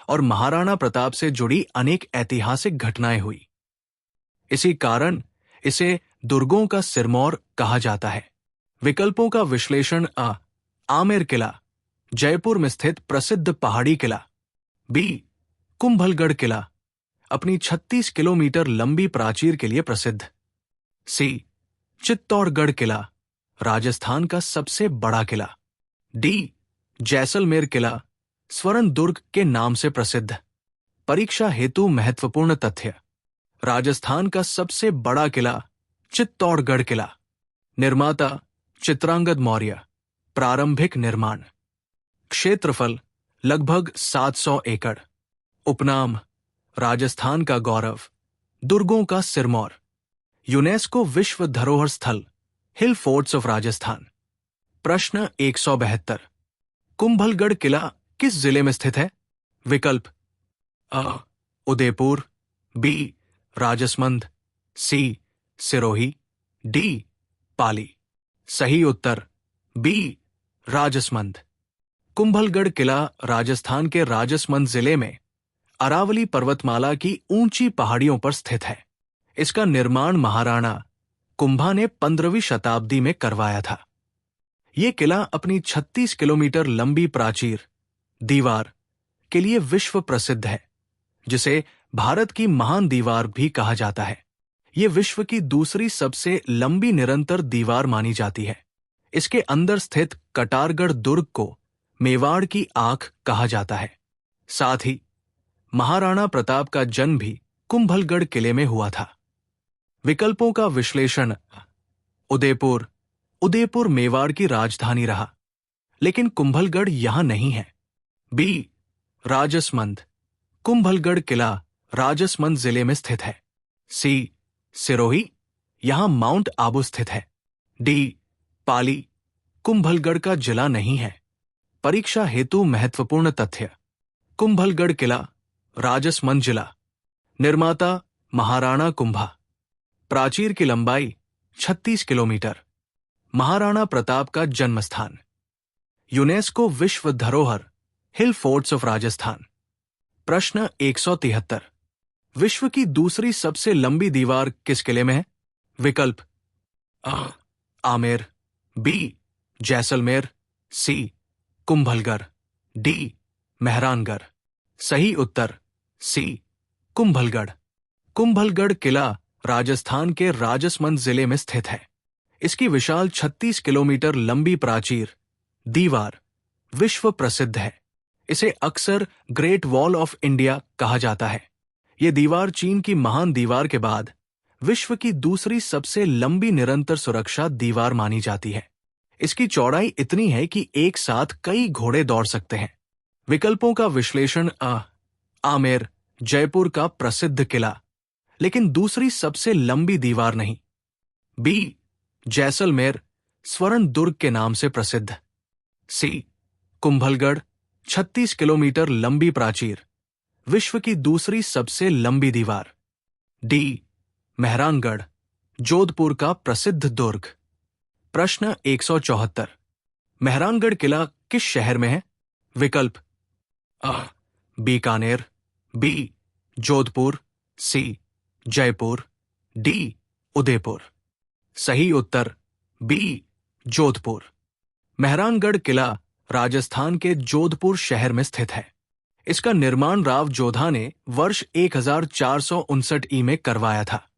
और महाराणा प्रताप से जुड़ी अनेक ऐतिहासिक घटनाएं हुई। इसी कारण इसे दुर्गों का सिरमौर कहा जाता है। विकल्पों का विश्लेषण। आमेर किला, जयपुर में स्थित प्रसिद्ध पहाड़ी किला। बी, कुंभलगढ़ किला, अपनी 36 किलोमीटर लंबी प्राचीर के लिए प्रसिद्ध। सी, चित्तौड़गढ़ किला, राजस्थान का सबसे बड़ा किला। डी, जैसलमेर किला, स्वर्ण दुर्ग के नाम से प्रसिद्ध। परीक्षा हेतु महत्वपूर्ण तथ्य। राजस्थान का सबसे बड़ा किला चित्तौड़गढ़ किला। निर्माता चित्रांगद मौर्य। प्रारंभिक निर्माण। क्षेत्रफल लगभग 700 एकड़। उपनाम राजस्थान का गौरव, दुर्गों का सिरमौर। यूनेस्को विश्व धरोहर स्थल हिल फोर्ट्स ऑफ राजस्थान। प्रश्न 172। कुंभलगढ़ किला किस जिले में स्थित है? विकल्प। अ, उदयपुर। बी, राजसमंद। सी, सिरोही। डी, पाली। सही उत्तर बी, राजसमंद। कुंभलगढ़ किला राजस्थान के राजसमंद जिले में अरावली पर्वतमाला की ऊंची पहाड़ियों पर स्थित है। इसका निर्माण महाराणा कुंभा ने 15वीं शताब्दी में करवाया था। यह किला अपनी 36 किलोमीटर लंबी प्राचीर दीवार के लिए विश्व प्रसिद्ध है, जिसे भारत की महान दीवार भी कहा जाता है। यह विश्व की दूसरी सबसे लंबी निरंतर दीवार मानी जाती है। इसके अंदर स्थित कटारगढ़ दुर्ग को मेवाड़ की आंख कहा जाता है। साथ ही महाराणा प्रताप का जन्म भी कुंभलगढ़ किले में हुआ था। विकल्पों का विश्लेषण। उदयपुर। उदयपुर मेवाड़ की राजधानी रहा, लेकिन कुंभलगढ़ यहां नहीं है। बी, राजसमंद। कुंभलगढ़ किला राजसमंद जिले में स्थित है। सी, सिरोही। यहां माउंट आबू स्थित है। डी, पाली। कुंभलगढ़ का जिला नहीं है। परीक्षा हेतु महत्वपूर्ण तथ्य। कुंभलगढ़ किला राजसमंद जिला। निर्माता महाराणा कुंभा। प्राचीर की लंबाई 36 किलोमीटर। महाराणा प्रताप का जन्मस्थान। यूनेस्को विश्व धरोहर हिल फोर्ट्स ऑफ राजस्थान। प्रश्न 173। विश्व की दूसरी सबसे लंबी दीवार किस किले में है? विकल्प। अ, आमेर। बी, जैसलमेर। सी, कुंभलगढ़। डी, मेहरानगढ़। सही उत्तर सी, कुंभलगढ़। कुंभलगढ़ किला राजस्थान के राजसमंद जिले में स्थित है। इसकी विशाल 36 किलोमीटर लंबी प्राचीर दीवार विश्व प्रसिद्ध है। इसे अक्सर ग्रेट वॉल ऑफ इंडिया कहा जाता है। यह दीवार चीन की महान दीवार के बाद विश्व की दूसरी सबसे लंबी निरंतर सुरक्षा दीवार मानी जाती है। इसकी चौड़ाई इतनी है कि एक साथ कई घोड़े दौड़ सकते हैं। विकल्पों का विश्लेषण। आमेर जयपुर का प्रसिद्ध किला, लेकिन दूसरी सबसे लंबी दीवार नहीं। बी, जैसलमेर स्वर्ण दुर्ग के नाम से प्रसिद्ध। सी, कुंभलगढ़ 36 किलोमीटर लंबी प्राचीर विश्व की दूसरी सबसे लंबी दीवार। डी, मेहरानगढ़ जोधपुर का प्रसिद्ध दुर्ग। प्रश्न 174। मेहरानगढ़ किला किस शहर में है? विकल्प। बीकानेर। बी, जोधपुर। सी, जयपुर। डी, उदयपुर। सही उत्तर बी, जोधपुर। मेहरानगढ़ किला राजस्थान के जोधपुर शहर में स्थित है। इसका निर्माण राव जोधा ने वर्ष 1459 में करवाया था।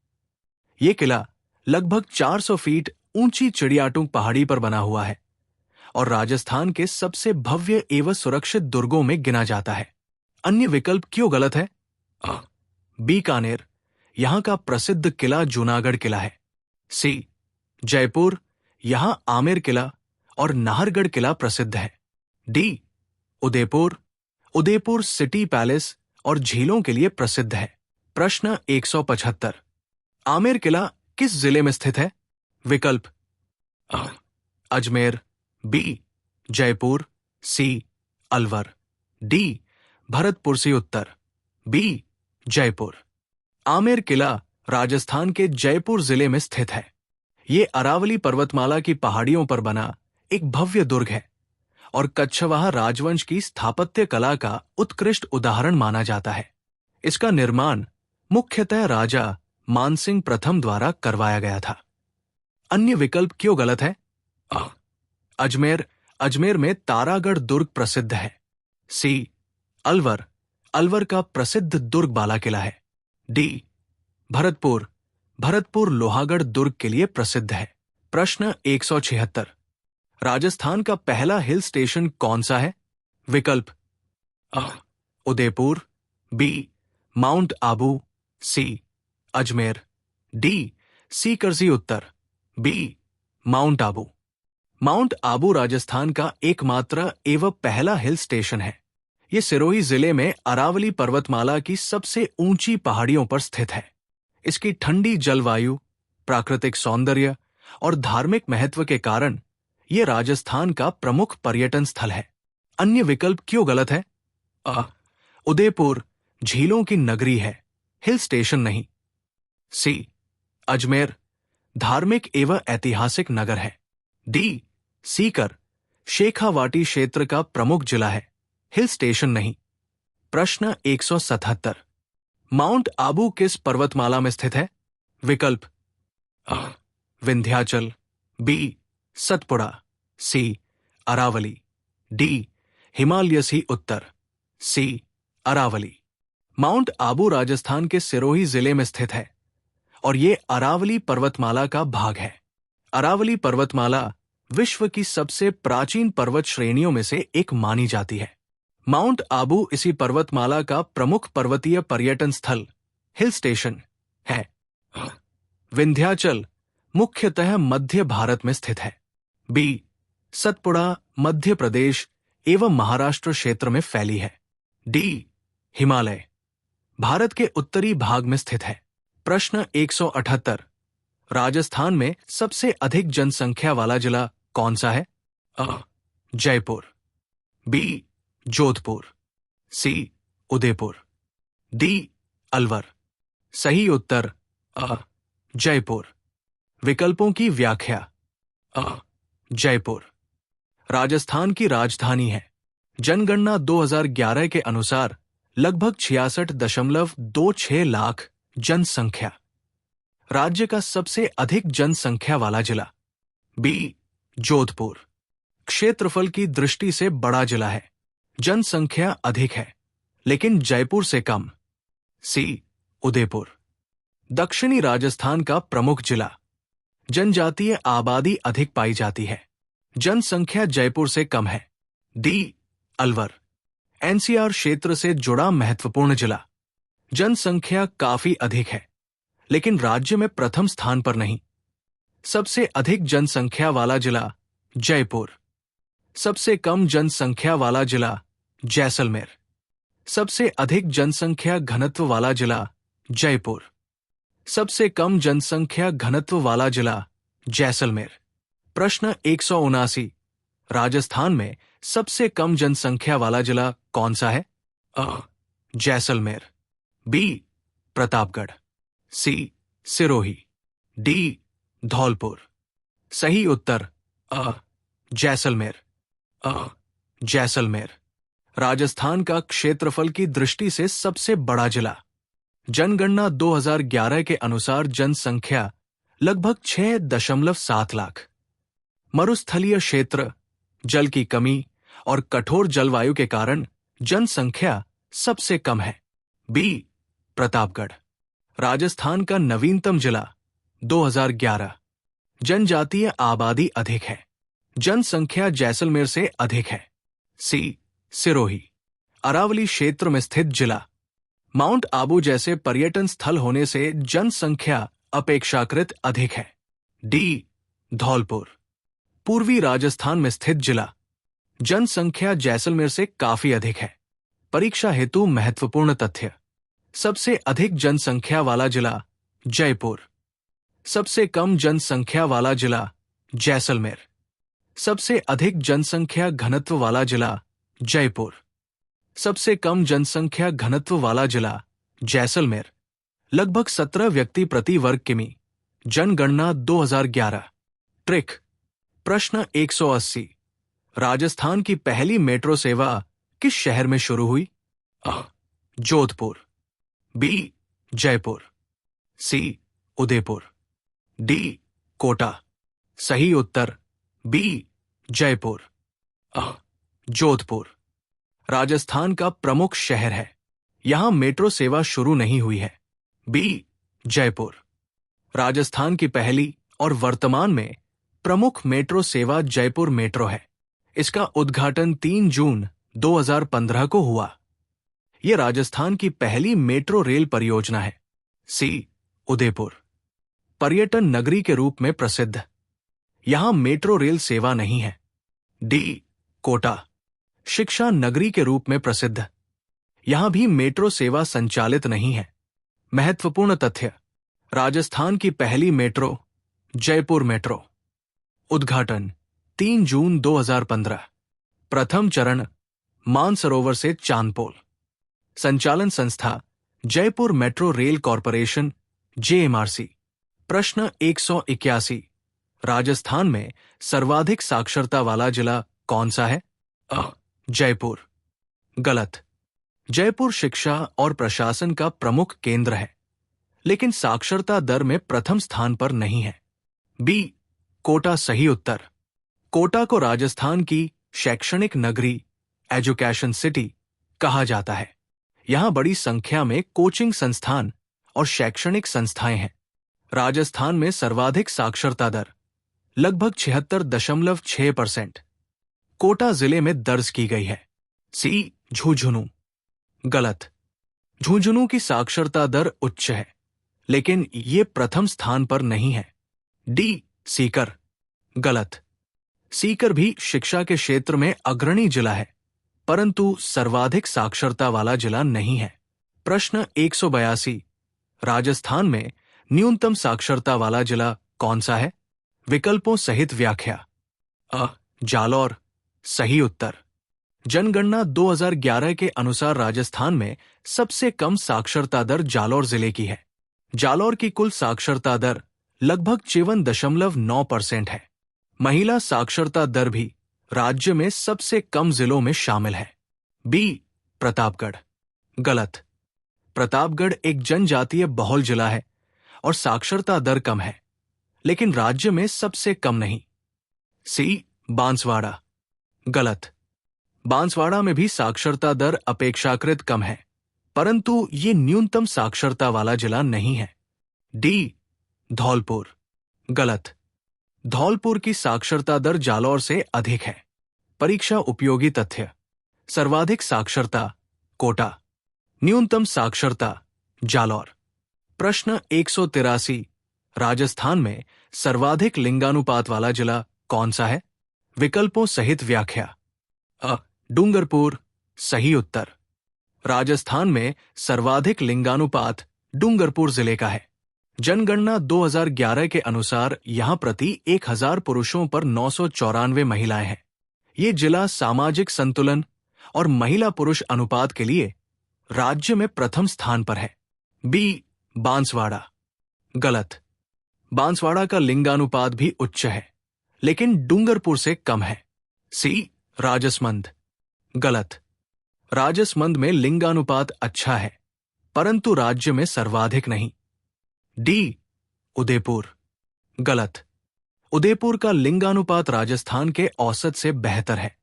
यह किला लगभग 400 फीट ऊंची चिड़ियाटुंग पहाड़ी पर बना हुआ है और राजस्थान के सबसे भव्य एवं सुरक्षित दुर्गों में गिना जाता है। अन्य विकल्प क्यों गलत है? बीकानेर यहां का प्रसिद्ध किला जूनागढ़ किला है। सी, जयपुर यहां आमेर किला और नाहरगढ़ किला प्रसिद्ध है। D, Udaipur Udaipur city palace और झीलों के लिए प्रसिद्ध है। प्रश्न 175। आमेर किला किस जिले में स्थित है? विकल्प। अजमेर। बी, जयपुर। सी, अलवर। डी, भरतपुर से उत्तर। बी, जयपुर। आमेर किला राजस्थान के जयपुर जिले में स्थित है। ये अरावली पर्वतमाला की पहाड़ियों पर बना एक भव्य दुर्ग है और कच्छवाहा राजवंश की स्थापत्य कला का उत्कृष्ट उदाहरण माना जाता है। इसका निर्माण मुख्यतः राजा मानसिंह प्रथम द्वारा करवाया गया था। अन्य विकल्प क्यों गलत है? अ, अजमेर, अजमेर में तारागढ़ दुर्ग प्रसिद्ध है। सी, अलवर, अलवर का प्रसिद्ध दुर्ग बाला किला है। डी, भरतपुर, भरतपुर लोहागढ़ दुर्ग के लिए प्रसिद्ध है। प्रश्न 176, राजस्थान का पहला हिल स्टेशन कौन सा है? विकल्प अ, Udaipur, B, mount Abu, C, Ajmer, D, Sikarji उत्तर, B, mount Abu. Mount Abu Rajasthan का एकमात्र एवं पहला हिल स्टेशन है। ये सिरोही जिले में अरावली पर्वतमाला की सबसे ऊंची पहाड़ियों पर स्थित है। इसकी ठंडी जलवायु, प्राकृतिक सौंदर्य और धार्मिक महत्व के कारण ये राजस्थान का प्रमुख पर्यटन स्थल है। अन्य विकल्प क्यों गलत है? अ, उदयपुर झीलों की नगरी है, हिल स्टेशन नहीं। सी, अजमेर धार्मिक एवं ऐतिहासिक नगर है। डी, सीकर शेखावाटी क्षेत्र का प्रमुख जिला है, हिल स्टेशन नहीं। प्रश्न 177, माउंट आबू किस पर्वतमाला में स्थित है? विकल्प अ, विंध्याचल, बी, सतपुड़ा, सी, अरावली, डी, हिमालयसी उत्तर, सी, अरावली। माउंट आबू राजस्थान के सिरोही जिले में स्थित है और ये अरावली पर्वतमाला का भाग है। अरावली पर्वतमाला विश्व की सबसे प्राचीन पर्वत श्रेणियों में से एक मानी जाती है। माउंट आबू इसी पर्वतमाला का प्रमुख पर्वतीय पर्यटन स्थल, हिल स्टेशन है। विंध्याचल मुख्यतः मध्य भारत में स्थित है। बी, सतपुड़ा मध्य प्रदेश एवं महाराष्ट्र क्षेत्र में फैली है। डी, हिमालय भारत के उत्तरी भाग में स्थित है। प्रश्न 178, राजस्थान में सबसे अधिक जनसंख्या वाला जिला कौन सा है? अ, जयपुर, बी, जोधपुर, सी, उदयपुर, डी, अलवर। सही उत्तर अ, जयपुर। विकल्पों की व्याख्या। अ, जयपुर राजस्थान की राजधानी है। जनगणना 2011 के अनुसार लगभग 66.26 लाख जनसंख्या। राज्य का सबसे अधिक जनसंख्या वाला जिला। बी, जोधपुर क्षेत्रफल की दृष्टि से बड़ा जिला है, जनसंख्या अधिक है, लेकिन जयपुर से कम। सी, उदयपुर दक्षिणी राजस्थान का प्रमुख जिला। जनजातीय आबादी अधिक पाई जाती है, जनसंख्या जयपुर से कम है। डी, अलवर एनसीआर क्षेत्र से जुड़ा महत्वपूर्ण जिला। जनसंख्या काफी अधिक है, लेकिन राज्य में प्रथम स्थान पर नहीं। सबसे अधिक जनसंख्या वाला जिला जयपुर। सबसे कम जनसंख्या वाला जिला जैसलमेर। सबसे अधिक जनसंख्या घनत्व वाला जिला जयपुर। सबसे कम जनसंख्या घनत्व वाला जिला जैसलमेर। प्रश्न 179, राजस्थान में सबसे कम जनसंख्या वाला जिला कौन सा है? अ, जैसलमेर, बी, प्रतापगढ़, सी, सिरोही, डी, धौलपुर। सही उत्तर अ, जैसलमेर। अ, जैसलमेर राजस्थान का क्षेत्रफल की दृष्टि से सबसे बड़ा जिला। जनगणना 2011 के अनुसार जनसंख्या लगभग 6.7 लाख। मरुस्थलीय क्षेत्र, जल की कमी और कठोर जलवायु के कारण जनसंख्या सबसे कम है। बी, प्रतापगढ़ राजस्थान का नवीनतम जिला 2011। जनजातीय आबादी अधिक है, जनसंख्या जैसलमेर से अधिक है। सी, सिरोही अरावली क्षेत्र में स्थित जिला। माउंट आबू जैसे पर्यटन स्थल होने से जनसंख्या अपेक्षाकृत अधिक है। डी, धौलपुर पूर्वी राजस्थान में स्थित जिला। जनसंख्या जैसलमेर से काफी अधिक है। परीक्षा हेतु महत्वपूर्ण तथ्य। सबसे अधिक जनसंख्या वाला जिला जयपुर। सबसे कम जनसंख्या वाला जिला जैसलमेर। सबसे अधिक जनसंख्या घनत्व वाला जिला जयपुर। सबसे कम जनसंख्या घनत्व वाला जिला जैसलमेर। लगभग 17 व्यक्ति प्रति वर्ग किमी। जनगणना 2011। ट्रिक। प्रश्न 180, राजस्थान की पहली मेट्रो सेवा किस शहर में शुरू हुई? अ, जोधपुर, बी, जयपुर, सी, उदयपुर, डी, कोटा। सही उत्तर बी जयपुर। जोधपुर राजस्थान का प्रमुख शहर है, यहां मेट्रो सेवा शुरू नहीं हुई है। बी जयपुर राजस्थान की पहली और वर्तमान में प्रमुख मेट्रो सेवा जयपुर मेट्रो है। इसका उद्घाटन 3 जून 2015 को हुआ। यह राजस्थान की पहली मेट्रो रेल परियोजना है। सी उदयपुर पर्यटन नगरी के रूप में प्रसिद्ध, यहां मेट्रो रेल सेवा नहीं है। डी कोटा शिक्षा नगरी के रूप में प्रसिद्ध, यहां भी मेट्रो सेवा संचालित नहीं है। महत्वपूर्ण तथ्य: राजस्थान की पहली मेट्रो जयपुर मेट्रो। उद्घाटन 3 जून 2015। प्रथम चरण मानसरोवर से चांदपोल। संचालन संस्था Jaipur metro rail corporation JMRC। प्रश्न 181। राजस्थान में सर्वाधिक साक्षरता वाला जिला कौन सा है? जयपुर। गलत। जयपुर शिक्षा और प्रशासन का प्रमुख केंद्र है, लेकिन साक्षरता दर में प्रथम स्थान पर नहीं है। बी कोटा सही उत्तर। कोटा को राजस्थान की शैक्षणिक नगरी एजुकेशन सिटी कहा जाता है। यहां बड़ी संख्या में कोचिंग संस्थान और शैक्षणिक संस्थाएं हैं। राजस्थान में सर्वाधिक साक्षरता दर लगभग 76.6% कोटा जिले में दर्ज की गई है। सी झुंझुनू। गलत। झुंझुनू की साक्षरता दर उच्च है, लेकिन ये प्रथम स्थान पर नहीं है। डी सीकर। गलत। सीकर भी शिक्षा के क्षेत्र में अग्रणी जिला है, परंतु सर्वाधिक साक्षरता वाला जिला नहीं है। प्रश्न 182। राजस्थान में न्यूनतम साक्षरता वाला जिला कौन सा है? विकल्पों सहित व्याख्या। जालौर सही उत्तर। जनगणना 2011 के अनुसार राजस्थान में सबसे कम साक्षरता दर जालौर जिले की है। जालौर की कुल साक्षरता दर लगभग 54.9% है। महिला साक्षरता दर भी राज्य में सबसे कम जिलों में शामिल है। बी प्रतापगढ़। गलत। प्रतापगढ़ एक जनजातीय बहुल जिला है और साक्षरता दर कम है, लेकिन राज्य में सबसे कम नहीं। सी बांसवाड़ा। गलत। बांसवाड़ा में भी साक्षरता दर अपेक्षाकृत कम है, परंतु ये न्यूनतम साक्षरता वाला जिला नहीं है। डी धौलपुर। गलत। धौलपुर की साक्षरता दर जालौर से अधिक है। परीक्षा उपयोगी तथ्य: सर्वाधिक साक्षरता कोटा, न्यूनतम साक्षरता जालौर। प्रश्न 183। राजस्थान में सर्वाधिक लिंगानुपात वाला जिला कौन सा है? विकल्पों सहित व्याख्या। डूंगरपुर सही उत्तर। राजस्थान में सर्वाधिक लिंगानुपात डूंगरपुर जिले का है। जनगणना 2011 के अनुसार यहां प्रति 1000 पुरुषों पर 994 महिलाएं हैं। ये जिला सामाजिक संतुलन और महिला पुरुष अनुपात के लिए राज्य में प्रथम स्थान पर है। बी बांसवाड़ा। गलत। बांसवाड़ा का लिंगानुपात भी उच्च है, लेकिन डूंगरपुर से कम है। सी राजसमंद। गलत। राजसमंद में लिंगानुपात अच्छा है, परंतु राज्य में सर्वाधिक नहीं। डी उदयपुर। गलत। उदयपुर का लिंगानुपात राजस्थान के औसत से बेहतर है,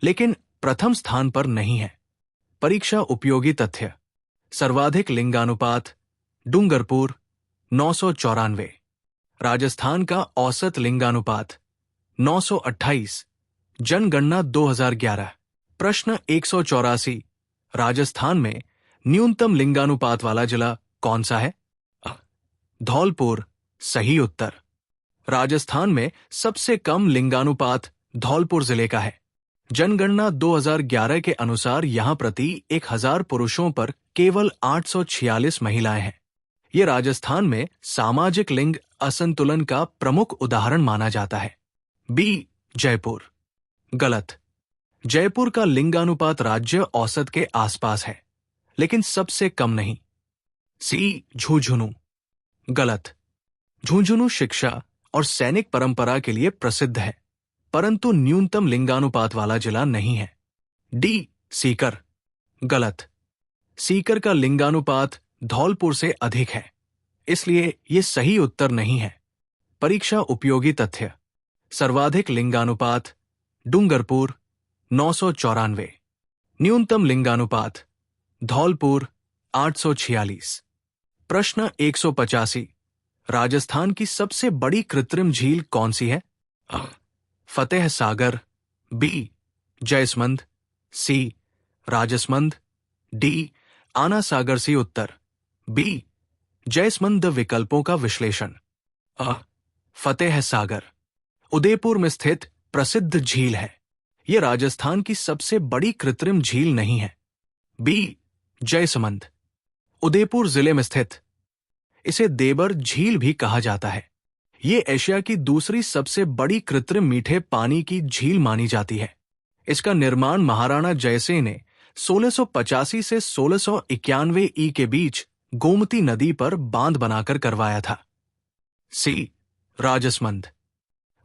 लेकिन प्रथम स्थान पर नहीं है। परीक्षा उपयोगी तथ्य: सर्वाधिक लिंगानुपात डूंगरपुर 994। राजस्थान का औसत लिंगानुपात 928। जनगणना 2011। प्रश्न 184। राजस्थान में न्यूनतम लिंगानुपात वाला जिला कौन सा है? धौलपुर सही उत्तर। राजस्थान में सबसे कम लिंगानुपात धौलपुर जिले का है। जनगणना 2011 के अनुसार यहां प्रति 1000 पुरुषों पर केवल 846 महिलाएं हैं। ये राजस्थान में सामाजिक लिंग असंतुलन का प्रमुख उदाहरण माना जाता है। बी जयपुर। गलत। जयपुर का लिंगानुपात राज्य औसत के आसपास है, लेकिन सबसे कम नहीं। सी झुंझुनू। गलत। झुंझुनू शिक्षा और सैनिक परंपरा के लिए प्रसिद्ध है, परंतु न्यूनतम लिंगानुपात वाला जिला नहीं है। डी सीकर। गलत। सीकर का लिंगानुपात धौलपुर से अधिक है, इसलिए यह सही उत्तर नहीं है। परीक्षा उपयोगी तथ्य: सर्वाधिक लिंगानुपात डूंगरपुर 994। न्यूनतम लिंगानुपात धौलपुर 846। प्रश्न 185। राजस्थान की सबसे बड़ी कृत्रिम झील कौन सी है? फतेह सागर, बी जयसमंद, सी राजसमंद, डी आना सागर। सी उत्तर बी जयसमंद। विकल्पों का विश्लेषण। फतेह सागर उदयपुर में स्थित प्रसिद्ध झील है। यह राजस्थान की सबसे बड़ी कृत्रिम झील नहीं है। बी जयसमंद उदयपुर जिले में स्थित। इसे देबर झील भी कहा जाता है। ये एशिया की दूसरी सबसे बड़ी कृत्रिम मीठे पानी की झील मानी जाती है। इसका निर्माण महाराणा जयसिंह ने 1685 से 1691 ई के बीच गोमती नदी पर बांध बनाकर करवाया था। सी राजसमंद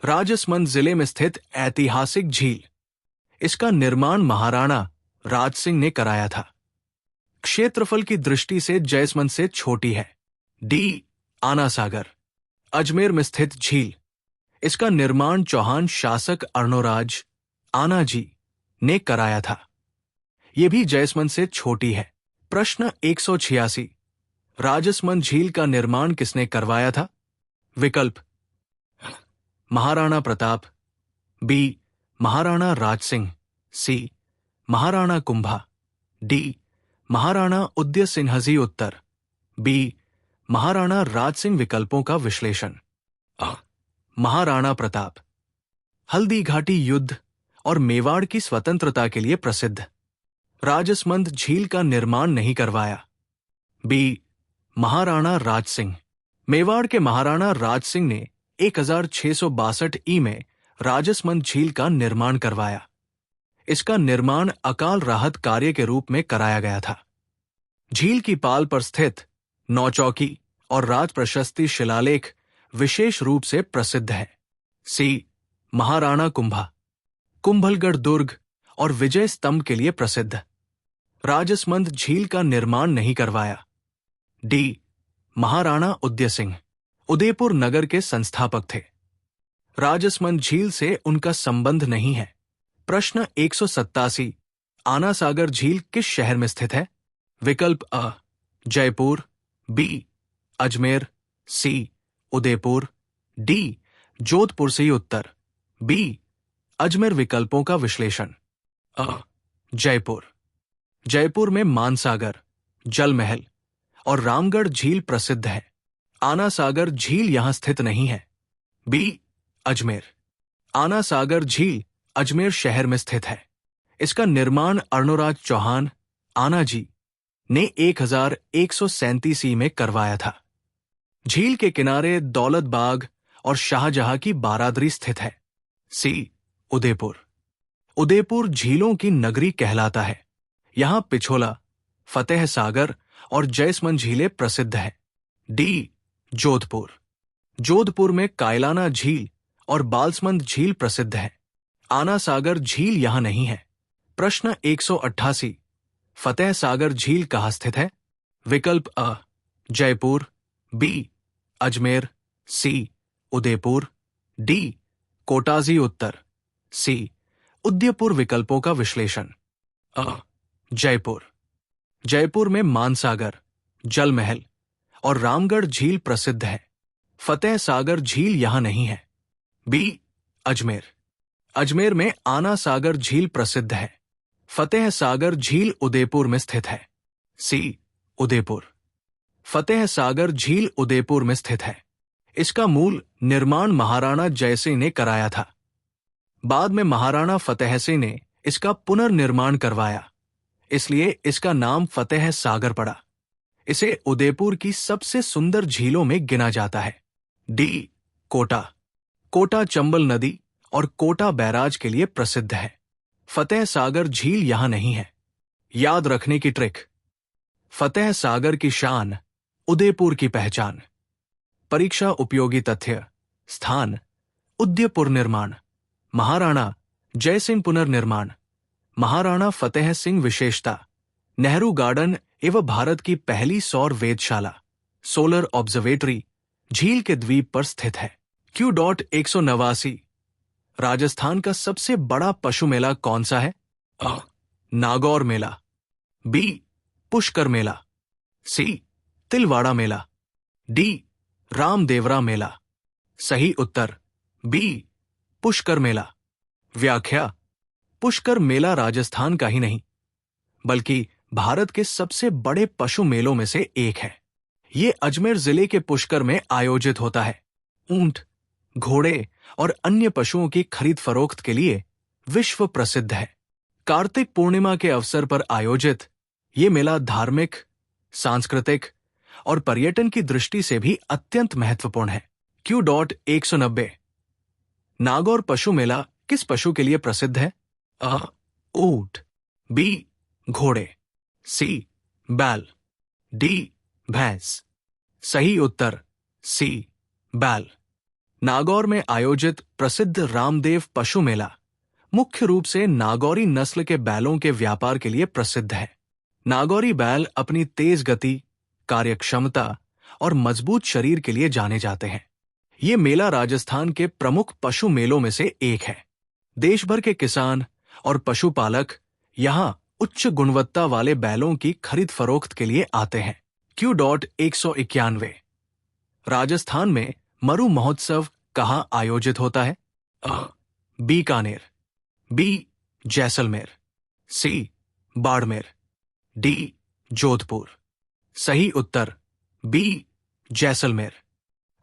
राजसमंद जिले में स्थित ऐतिहासिक झील। इसका निर्माण महाराणा राज सिंह ने कराया था। क्षेत्रफल की दृष्टि से जयसमंद से छोटी है। डी आना सागर अजमेर में स्थित झील। इसका निर्माण चौहान शासक अर्णोराज आनाजी ने कराया था। यह भी जयसमंद से छोटी है। प्रश्न 186। राजसमंद झील का निर्माण किसने करवाया था? विकल्प महाराणा प्रताप, बी महाराणा राज सिंह, सी महाराणा कुंभा, डी महाराणा उदय सिंह। उत्तर बी महाराणा राज सिंह। विकल्पों का विश्लेषण। महाराणा प्रताप हल्दी घाटी युद्ध और मेवाड़ की स्वतंत्रता के लिए प्रसिद्ध। राजसमंद झील का निर्माण नहीं करवाया। बी महाराणा राज सिंह मेवाड़ के महाराणा राज सिंह ने 1662 ई में राजसमंद झील का निर्माण करवाया। इसका निर्माण अकाल राहत कार्य के रूप में कराया गया था। झील की पाल पर स्थित नौचौकी और राज प्रशस्ति शिलालेख विशेष रूप से प्रसिद्ध है। सी महाराणा कुंभा कुंभलगढ़ दुर्ग और विजय स्तंभ के लिए प्रसिद्ध। राजसमंद झील का निर्माण नहीं करवाया। डी महाराणा उदय सिंह उदयपुर नगर के संस्थापक थे। राजसमंद झील से उनका संबंध नहीं है। प्रश्न 187। आना सागर झील किस शहर में स्थित है? विकल्प अ जयपुर, बी अजमेर, सी उदयपुर, डी जोधपुर। से उत्तर बी अजमेर। विकल्पों का विश्लेषण। जयपुर जयपुर में मानसागर, जल महल और रामगढ़ झील प्रसिद्ध है। आना सागर झील यहां स्थित नहीं है। बी अजमेर आना सागर झील अजमेर शहर में स्थित है। इसका निर्माण अर्णोराज चौहान आनाजी ने 1137 ई में करवाया था। झील के किनारे दौलत बाग और शाहजहां की बारादरी स्थित है। सी उदयपुर उदयपुर झीलों की नगरी कहलाता है। यहां पिछोला, फतेह सागर और जयसमंद झीलें प्रसिद्ध है। डी जोधपुर जोधपुर में कायलाना झील और बालसमंद झील प्रसिद्ध है। आना सागर झील यहां नहीं है। प्रश्न 188। फतेह सागर झील कहाँ स्थित है? विकल्प अ जयपुर, बी अजमेर, सी उदयपुर, डी कोटाजी। उत्तर सी उदयपुर। विकल्पों का विश्लेषण। जयपुर जयपुर में मानसागर, जल महल और रामगढ़ झील प्रसिद्ध है। फतेह सागर झील यहां नहीं है। बी अजमेर अजमेर में आना सागर झील प्रसिद्ध है। फतेह सागर झील उदयपुर में स्थित है। सी उदयपुर फतेह सागर झील उदयपुर में स्थित है। इसका मूल निर्माण महाराणा जयसिंह ने कराया था। बाद में महाराणा फतेह सिंह ने इसका पुनर्निर्माण करवाया, इसलिए इसका नाम फतेह सागर पड़ा। इसे उदयपुर की सबसे सुंदर झीलों में गिना जाता है। डी कोटा कोटा चंबल नदी और कोटा बैराज के लिए प्रसिद्ध है। फतेह सागर झील यहां नहीं है। याद रखने की ट्रिक। फतेह सागर की शान, उदयपुर की पहचान। परीक्षा उपयोगी तथ्य। स्थान उदयपुर निर्माण, महाराणा जयसिंह पुनर्निर्माण, महाराणा फतेह सिंह विशेषता, नेहरू गार्डन एवं भारत की पहली सौर वेधशाला सोलर ऑब्जर्वेटरी झील के द्वीप पर स्थित है। Q.189 राजस्थान का सबसे बड़ा पशु मेला कौन सा है? अ. नागौर मेला, बी. पुष्कर मेला, सी. तिलवाड़ा मेला, डी. रामदेवरा मेला। सही उत्तर बी. पुष्कर मेला। व्याख्या: पुष्कर मेला राजस्थान का ही नहीं बल्कि भारत के सबसे बड़े पशु मेलों में से एक है। ये अजमेर जिले के पुष्कर में आयोजित होता है। ऊंट, घोड़े और अन्य पशुओं की खरीद फरोख्त के लिए विश्व प्रसिद्ध है। कार्तिक पूर्णिमा के अवसर पर आयोजित ये मेला धार्मिक, सांस्कृतिक और पर्यटन की दृष्टि से भी अत्यंत महत्वपूर्ण है। Q.190 नागौर पशु मेला किस पशु के लिए प्रसिद्ध है? अ. ऊंट, बी. घोड़े, सी. बैल, डी. भैंस। सही उत्तर सी. बैल। नागौर में आयोजित प्रसिद्ध रामदेव पशु मेला मुख्य रूप से नागौरी नस्ल के बैलों के व्यापार के लिए प्रसिद्ध है। नागौरी बैल अपनी तेज गति, कार्यक्षमता और मजबूत शरीर के लिए जाने जाते हैं। ये मेला राजस्थान के प्रमुख पशु मेलों में से एक है। देश भर के किसान और पशुपालक यहाँ उच्च गुणवत्ता वाले बैलों की खरीद फरोख्त के लिए आते हैं। Q.191 राजस्थान में मरु महोत्सव कहाँ आयोजित होता है? अ. बीकानेर, बी. जैसलमेर, सी. बाड़मेर, डी. जोधपुर। सही उत्तर बी. जैसलमेर।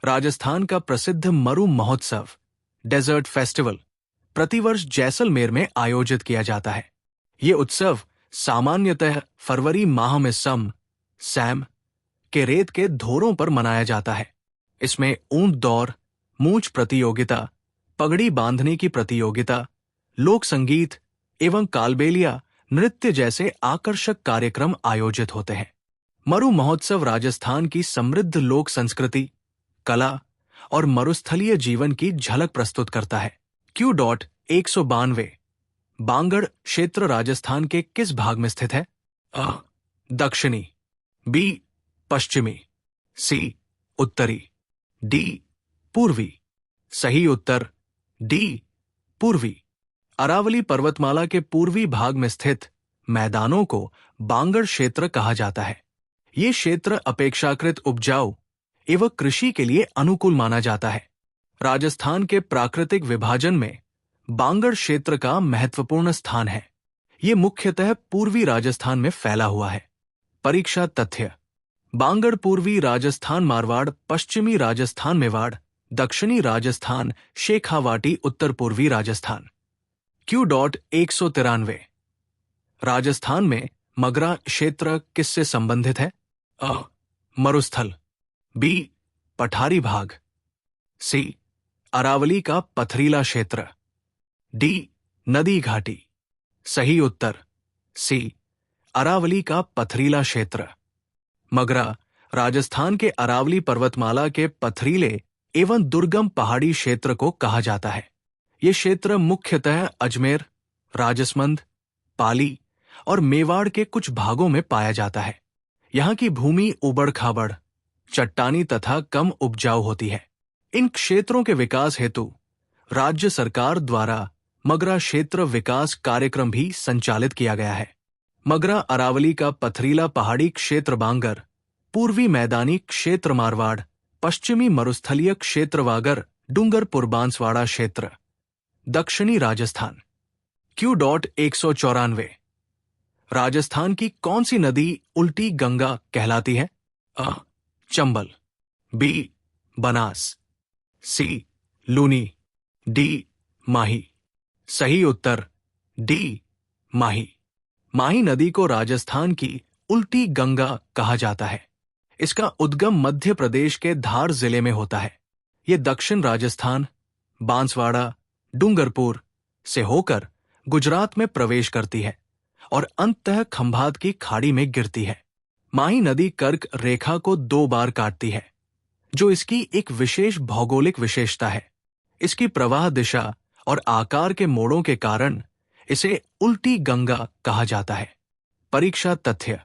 राजस्थान का प्रसिद्ध मरु महोत्सव, डेजर्ट फेस्टिवल, प्रतिवर्ष जैसलमेर में आयोजित किया जाता है। ये उत्सव सामान्यतः फरवरी माह में सैम के रेत के धोरों पर मनाया जाता है। इसमें ऊंट दौड़, मूंछ प्रतियोगिता, पगड़ी बांधने की प्रतियोगिता, लोक संगीत एवं कालबेलिया नृत्य जैसे आकर्षक कार्यक्रम आयोजित होते हैं। मरु महोत्सव राजस्थान की समृद्ध लोक संस्कृति, कला और मरुस्थलीय जीवन की झलक प्रस्तुत करता है। Q.192 बांगड़ क्षेत्र राजस्थान के किस भाग में स्थित है? अ. दक्षिणी, बी. पश्चिमी, सी. उत्तरी, डी. पूर्वी। सही उत्तर डी. पूर्वी। अरावली पर्वतमाला के पूर्वी भाग में स्थित मैदानों को बांगड़ क्षेत्र कहा जाता है। ये क्षेत्र अपेक्षाकृत उपजाऊ एवं कृषि के लिए अनुकूल माना जाता है। राजस्थान के प्राकृतिक विभाजन में बांगड़ क्षेत्र का महत्वपूर्ण स्थान है। ये मुख्यतः पूर्वी राजस्थान में फैला हुआ है। परीक्षा तथ्य: बांगड़ पूर्वी राजस्थान मारवाड़, पश्चिमी राजस्थान मेवाड़, दक्षिणी राजस्थान शेखावाटी, उत्तर पूर्वी राजस्थान। Q.193 राजस्थान में मगरा क्षेत्र किससे संबंधित है? अ. मरुस्थल, बी. पठारी भाग, सी. अरावली का पथरीला क्षेत्र, डी. नदी घाटी। सही उत्तर सी. अरावली का पथरीला क्षेत्र। मगरा राजस्थान के अरावली पर्वतमाला के पथरीले एवं दुर्गम पहाड़ी क्षेत्र को कहा जाता है। ये क्षेत्र मुख्यतः अजमेर, राजसमंद, पाली और मेवाड़ के कुछ भागों में पाया जाता है। यहाँ की भूमि उबड़-खाबड़, चट्टानी तथा कम उपजाऊ होती है। इन क्षेत्रों के विकास हेतु राज्य सरकार द्वारा मगरा क्षेत्र विकास कार्यक्रम भी संचालित किया गया है। मगरा अरावली का पथरीला पहाड़ी क्षेत्र बांगर, पूर्वी मैदानी क्षेत्र मारवाड़, पश्चिमी मरुस्थलीय क्षेत्र वागर, डूंगरपुर बांसवाड़ा क्षेत्र, दक्षिणी राजस्थान। Q.194 राजस्थान की कौन सी नदी उल्टी गंगा कहलाती है? अ. चंबल, बी. बनास, सी. लूनी, डी. माही। सही उत्तर डी. माही। माही नदी को राजस्थान की उल्टी गंगा कहा जाता है। इसका उद्गम मध्य प्रदेश के धार जिले में होता है। ये दक्षिण राजस्थान, बांसवाड़ा, डूंगरपुर से होकर गुजरात में प्रवेश करती है और अंततः खंभात की खाड़ी में गिरती है। माही नदी कर्क रेखा को 2 बार काटती है, जो इसकी एक विशेष भौगोलिक विशेषता है। इसकी प्रवाह दिशा और आकार के मोड़ों के कारण इसे उल्टी गंगा कहा जाता है। परीक्षा तथ्य: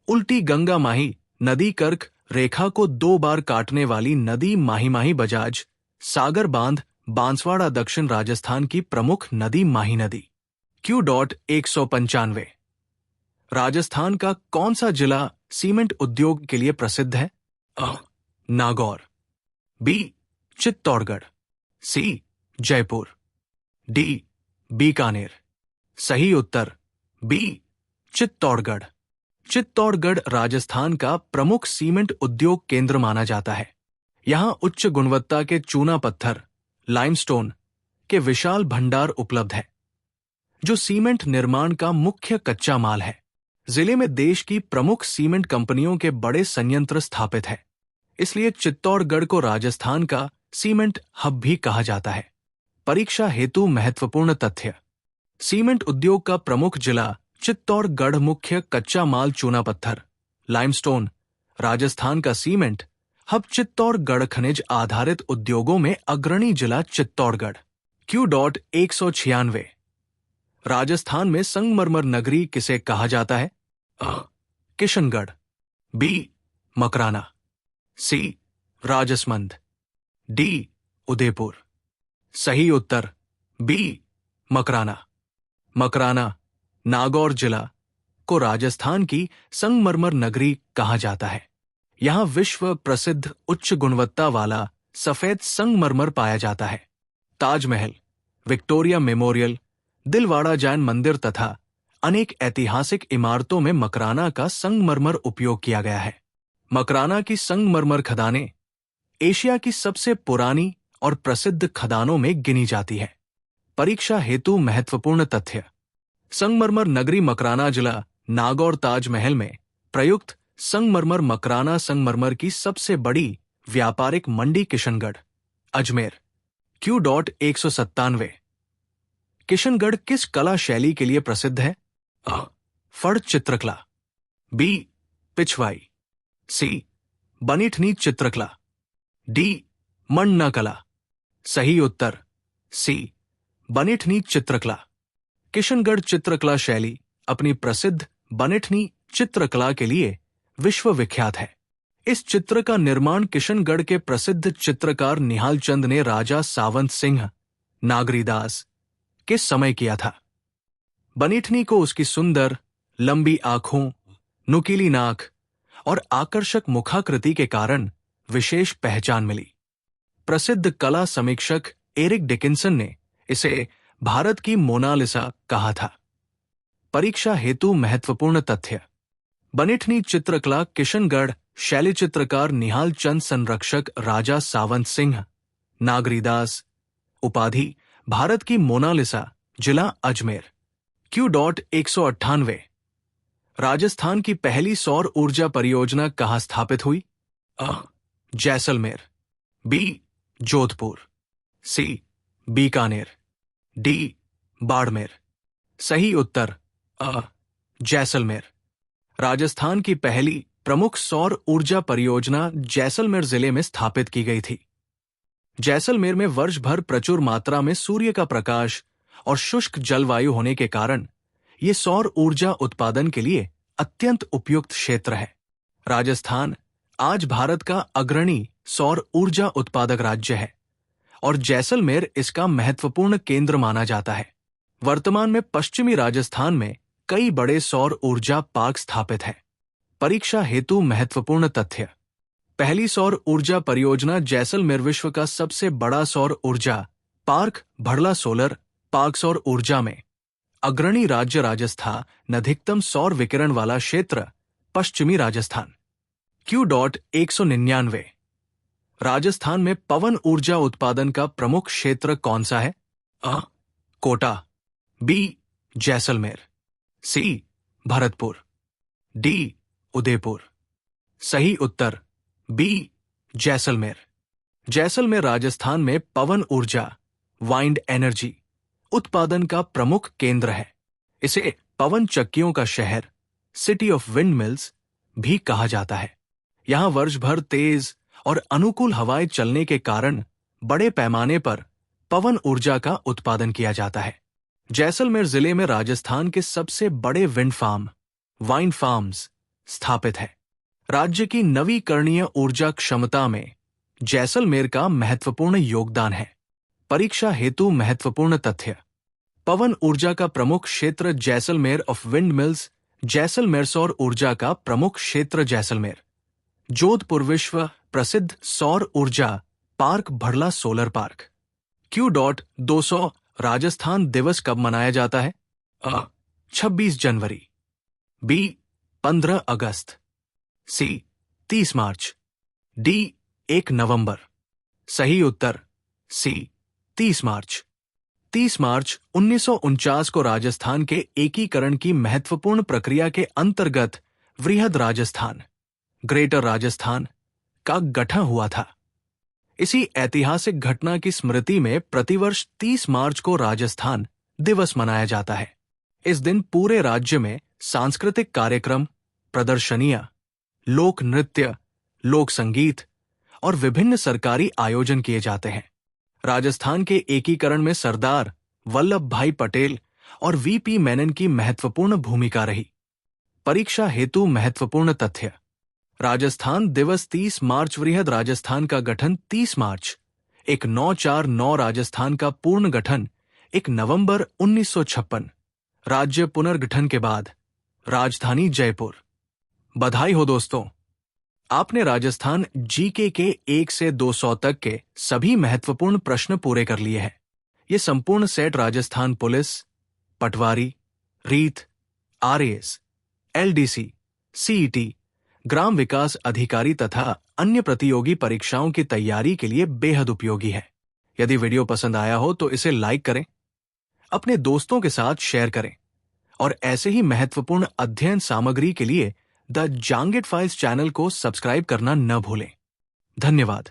उल्टी गंगा माही नदी कर्क रेखा को 2 बार काटने वाली नदी माही बजाज, सागर बांध बांसवाड़ा दक्षिण राजस्थान की प्रमुख नदी माही नदी। Q.195 राजस्थान का कौन सा जिला सीमेंट उद्योग के लिए प्रसिद्ध है? अ. नागौर, बी. चित्तौड़गढ़, सी. जयपुर, डी. बीकानेर। सही उत्तर बी. चित्तौड़गढ़। चित्तौड़गढ़ राजस्थान का प्रमुख सीमेंट उद्योग केंद्र माना जाता है। यहां उच्च गुणवत्ता के चूना पत्थर लाइमस्टोन के विशाल भंडार उपलब्ध है, जो सीमेंट निर्माण का मुख्य कच्चा माल है। जिले में देश की प्रमुख सीमेंट कंपनियों के बड़े संयंत्र स्थापित है, इसलिए चित्तौड़गढ़ को राजस्थान का सीमेंट हब भी कहा जाता है। परीक्षा हेतु महत्वपूर्ण तथ्य। सीमेंट उद्योग का प्रमुख जिला चित्तौड़गढ़ मुख्य कच्चा माल चूना पत्थर लाइमस्टोन। राजस्थान का सीमेंट हब चित्तौड़गढ़ खनिज आधारित उद्योगों में अग्रणी जिला चित्तौड़गढ़। Q.196 राजस्थान में संगमरमर नगरी किसे कहा जाता है? अ. किशनगढ़, बी. मकराना, सी. राजसमंद, डी. उदयपुर। सही उत्तर बी. मकराना। मकराना नागौर जिला को राजस्थान की संगमरमर नगरी कहा जाता है। यहां विश्व प्रसिद्ध उच्च गुणवत्ता वाला सफेद संगमरमर पाया जाता है। ताजमहल, विक्टोरिया मेमोरियल, दिलवाड़ा जैन मंदिर तथा अनेक ऐतिहासिक इमारतों में मकराना का संगमरमर उपयोग किया गया है। मकराना की संगमरमर खदानें एशिया की सबसे पुरानी और प्रसिद्ध खदानों में गिनी जाती है। परीक्षा हेतु महत्वपूर्ण तथ्य। संगमरमर नगरी मकराना जिला नागौर ताजमहल में प्रयुक्त संगमरमर मकराना संगमरमर की सबसे बड़ी व्यापारिक मंडी किशनगढ़, अजमेर। Q.197 किशनगढ़ किस कला शैली के लिए प्रसिद्ध है? अ. फड़ चित्रकला, बी. पिछवाई, सी. बनीठनी चित्रकला, डी. मण्डना कला। सही उत्तर सी. बनीठनी चित्रकला। किशनगढ़ चित्रकला शैली अपनी प्रसिद्ध बनीठनी चित्रकला के लिए विश्व विख्यात है। इस चित्र का निर्माण किशनगढ़ के प्रसिद्ध चित्रकार निहाल चंद ने राजा सावंत सिंह नागरीदास के समय किया था। बनीठनी को उसकी सुंदर लंबी आंखों, नुकीली नाक और आकर्षक मुखाकृति के कारण विशेष पहचान मिली। प्रसिद्ध कला समीक्षक एरिक डिकिंसन ने इसे भारत की मोनालिसा कहा था। परीक्षा हेतु महत्वपूर्ण तथ्य। बनीठनी चित्रकला किशनगढ़ शैली चित्रकार निहाल चंद संरक्षक राजा सावंत सिंह नागरीदास उपाधि भारत की मोनालिसा जिला अजमेर। Q.198 राजस्थान की पहली सौर ऊर्जा परियोजना कहाँ स्थापित हुई? अ. जैसलमेर, बी. जोधपुर, सी. बीकानेर, डी. बाड़मेर। सही उत्तर अ. जैसलमेर। राजस्थान की पहली प्रमुख सौर ऊर्जा परियोजना जैसलमेर जिले में स्थापित की गई थी। जैसलमेर में वर्ष भर प्रचुर मात्रा में सूर्य का प्रकाश और शुष्क जलवायु होने के कारण ये सौर ऊर्जा उत्पादन के लिए अत्यंत उपयुक्त क्षेत्र है। राजस्थान आज भारत का अग्रणी सौर ऊर्जा उत्पादक राज्य है और जैसलमेर इसका महत्वपूर्ण केंद्र माना जाता है। वर्तमान में पश्चिमी राजस्थान में कई बड़े सौर ऊर्जा पार्क स्थापित हैं। परीक्षा हेतु महत्वपूर्ण तथ्य। पहली सौर ऊर्जा परियोजना जैसलमेर विश्व का सबसे बड़ा सौर ऊर्जा पार्क भड़ला सोलर पार्क सौर ऊर्जा में अग्रणी राज्य राजस्थान अधिकतम सौर विकिरण वाला क्षेत्र पश्चिमी राजस्थान। Q.199 राजस्थान में पवन ऊर्जा उत्पादन का प्रमुख क्षेत्र कौन सा है? अ. कोटा, बी. जैसलमेर, सी. भरतपुर, डी. उदयपुर। सही उत्तर बी. जैसलमेर। जैसलमेर राजस्थान में पवन ऊर्जा वाइंड एनर्जी उत्पादन का प्रमुख केंद्र है। इसे पवन चक्कियों का शहर सिटी ऑफ विंड मिल्स भी कहा जाता है। यहां वर्ष भर तेज और अनुकूल हवाएं चलने के कारण बड़े पैमाने पर पवन ऊर्जा का उत्पादन किया जाता है। जैसलमेर जिले में राजस्थान के सबसे बड़े विंड फार्म वाइंड फार्म्स स्थापित है। राज्य की नवीकरणीय ऊर्जा क्षमता में जैसलमेर का महत्वपूर्ण योगदान है। परीक्षा हेतु महत्वपूर्ण तथ्य। पवन ऊर्जा का प्रमुख क्षेत्र Jaisalmer of wind mills, Jaisalmer सौर ऊर्जा का प्रमुख क्षेत्र जैसलमेर। जोधपुर विश्व प्रसिद्ध सौर ऊर्जा park Bhadla solar park. Q.200 Rajasthan दिवस कब मनाया जाता है? 26 जनवरी, B 15 अगस्त, C 30 मार्च, D 1 नवंबर। सही उत्तर C 30 मार्च। 30 मार्च 1949 को राजस्थान के एकीकरण की महत्वपूर्ण प्रक्रिया के अंतर्गत वृहद राजस्थान, ग्रेटर राजस्थान का गठन हुआ था। इसी ऐतिहासिक घटना की स्मृति में प्रतिवर्ष 30 मार्च को राजस्थान दिवस मनाया जाता है। इस दिन पूरे राज्य में सांस्कृतिक कार्यक्रम, प्रदर्शनियां, लोक नृत्य, लोक संगीत और विभिन्न सरकारी आयोजन किए जाते हैं। राजस्थान के एकीकरण में सरदार वल्लभ भाई पटेल और वीपी मेनन की महत्वपूर्ण भूमिका रही। परीक्षा हेतु महत्वपूर्ण तथ्य। राजस्थान दिवस 30 मार्च। वृहद राजस्थान का गठन 30 मार्च। 1949 राजस्थान का पूर्ण गठन 1 नवंबर 1956। राज्य पुनर्गठन के बाद राजधानी जयपुर। बधाई हो दोस्तों, आपने राजस्थान जीके के 1 से 200 तक के सभी महत्वपूर्ण प्रश्न पूरे कर लिए हैं। ये संपूर्ण सेट राजस्थान पुलिस, पटवारी, रीत, आरएएस, एलडीसी, सीईटी, ग्राम विकास अधिकारी तथा अन्य प्रतियोगी परीक्षाओं की तैयारी के लिए बेहद उपयोगी है। यदि वीडियो पसंद आया हो तो इसे लाइक करें, अपने दोस्तों के साथ शेयर करें और ऐसे ही महत्वपूर्ण अध्ययन सामग्री के लिए द जांगिड फाइल्स चैनल को सब्सक्राइब करना न भूलें। धन्यवाद।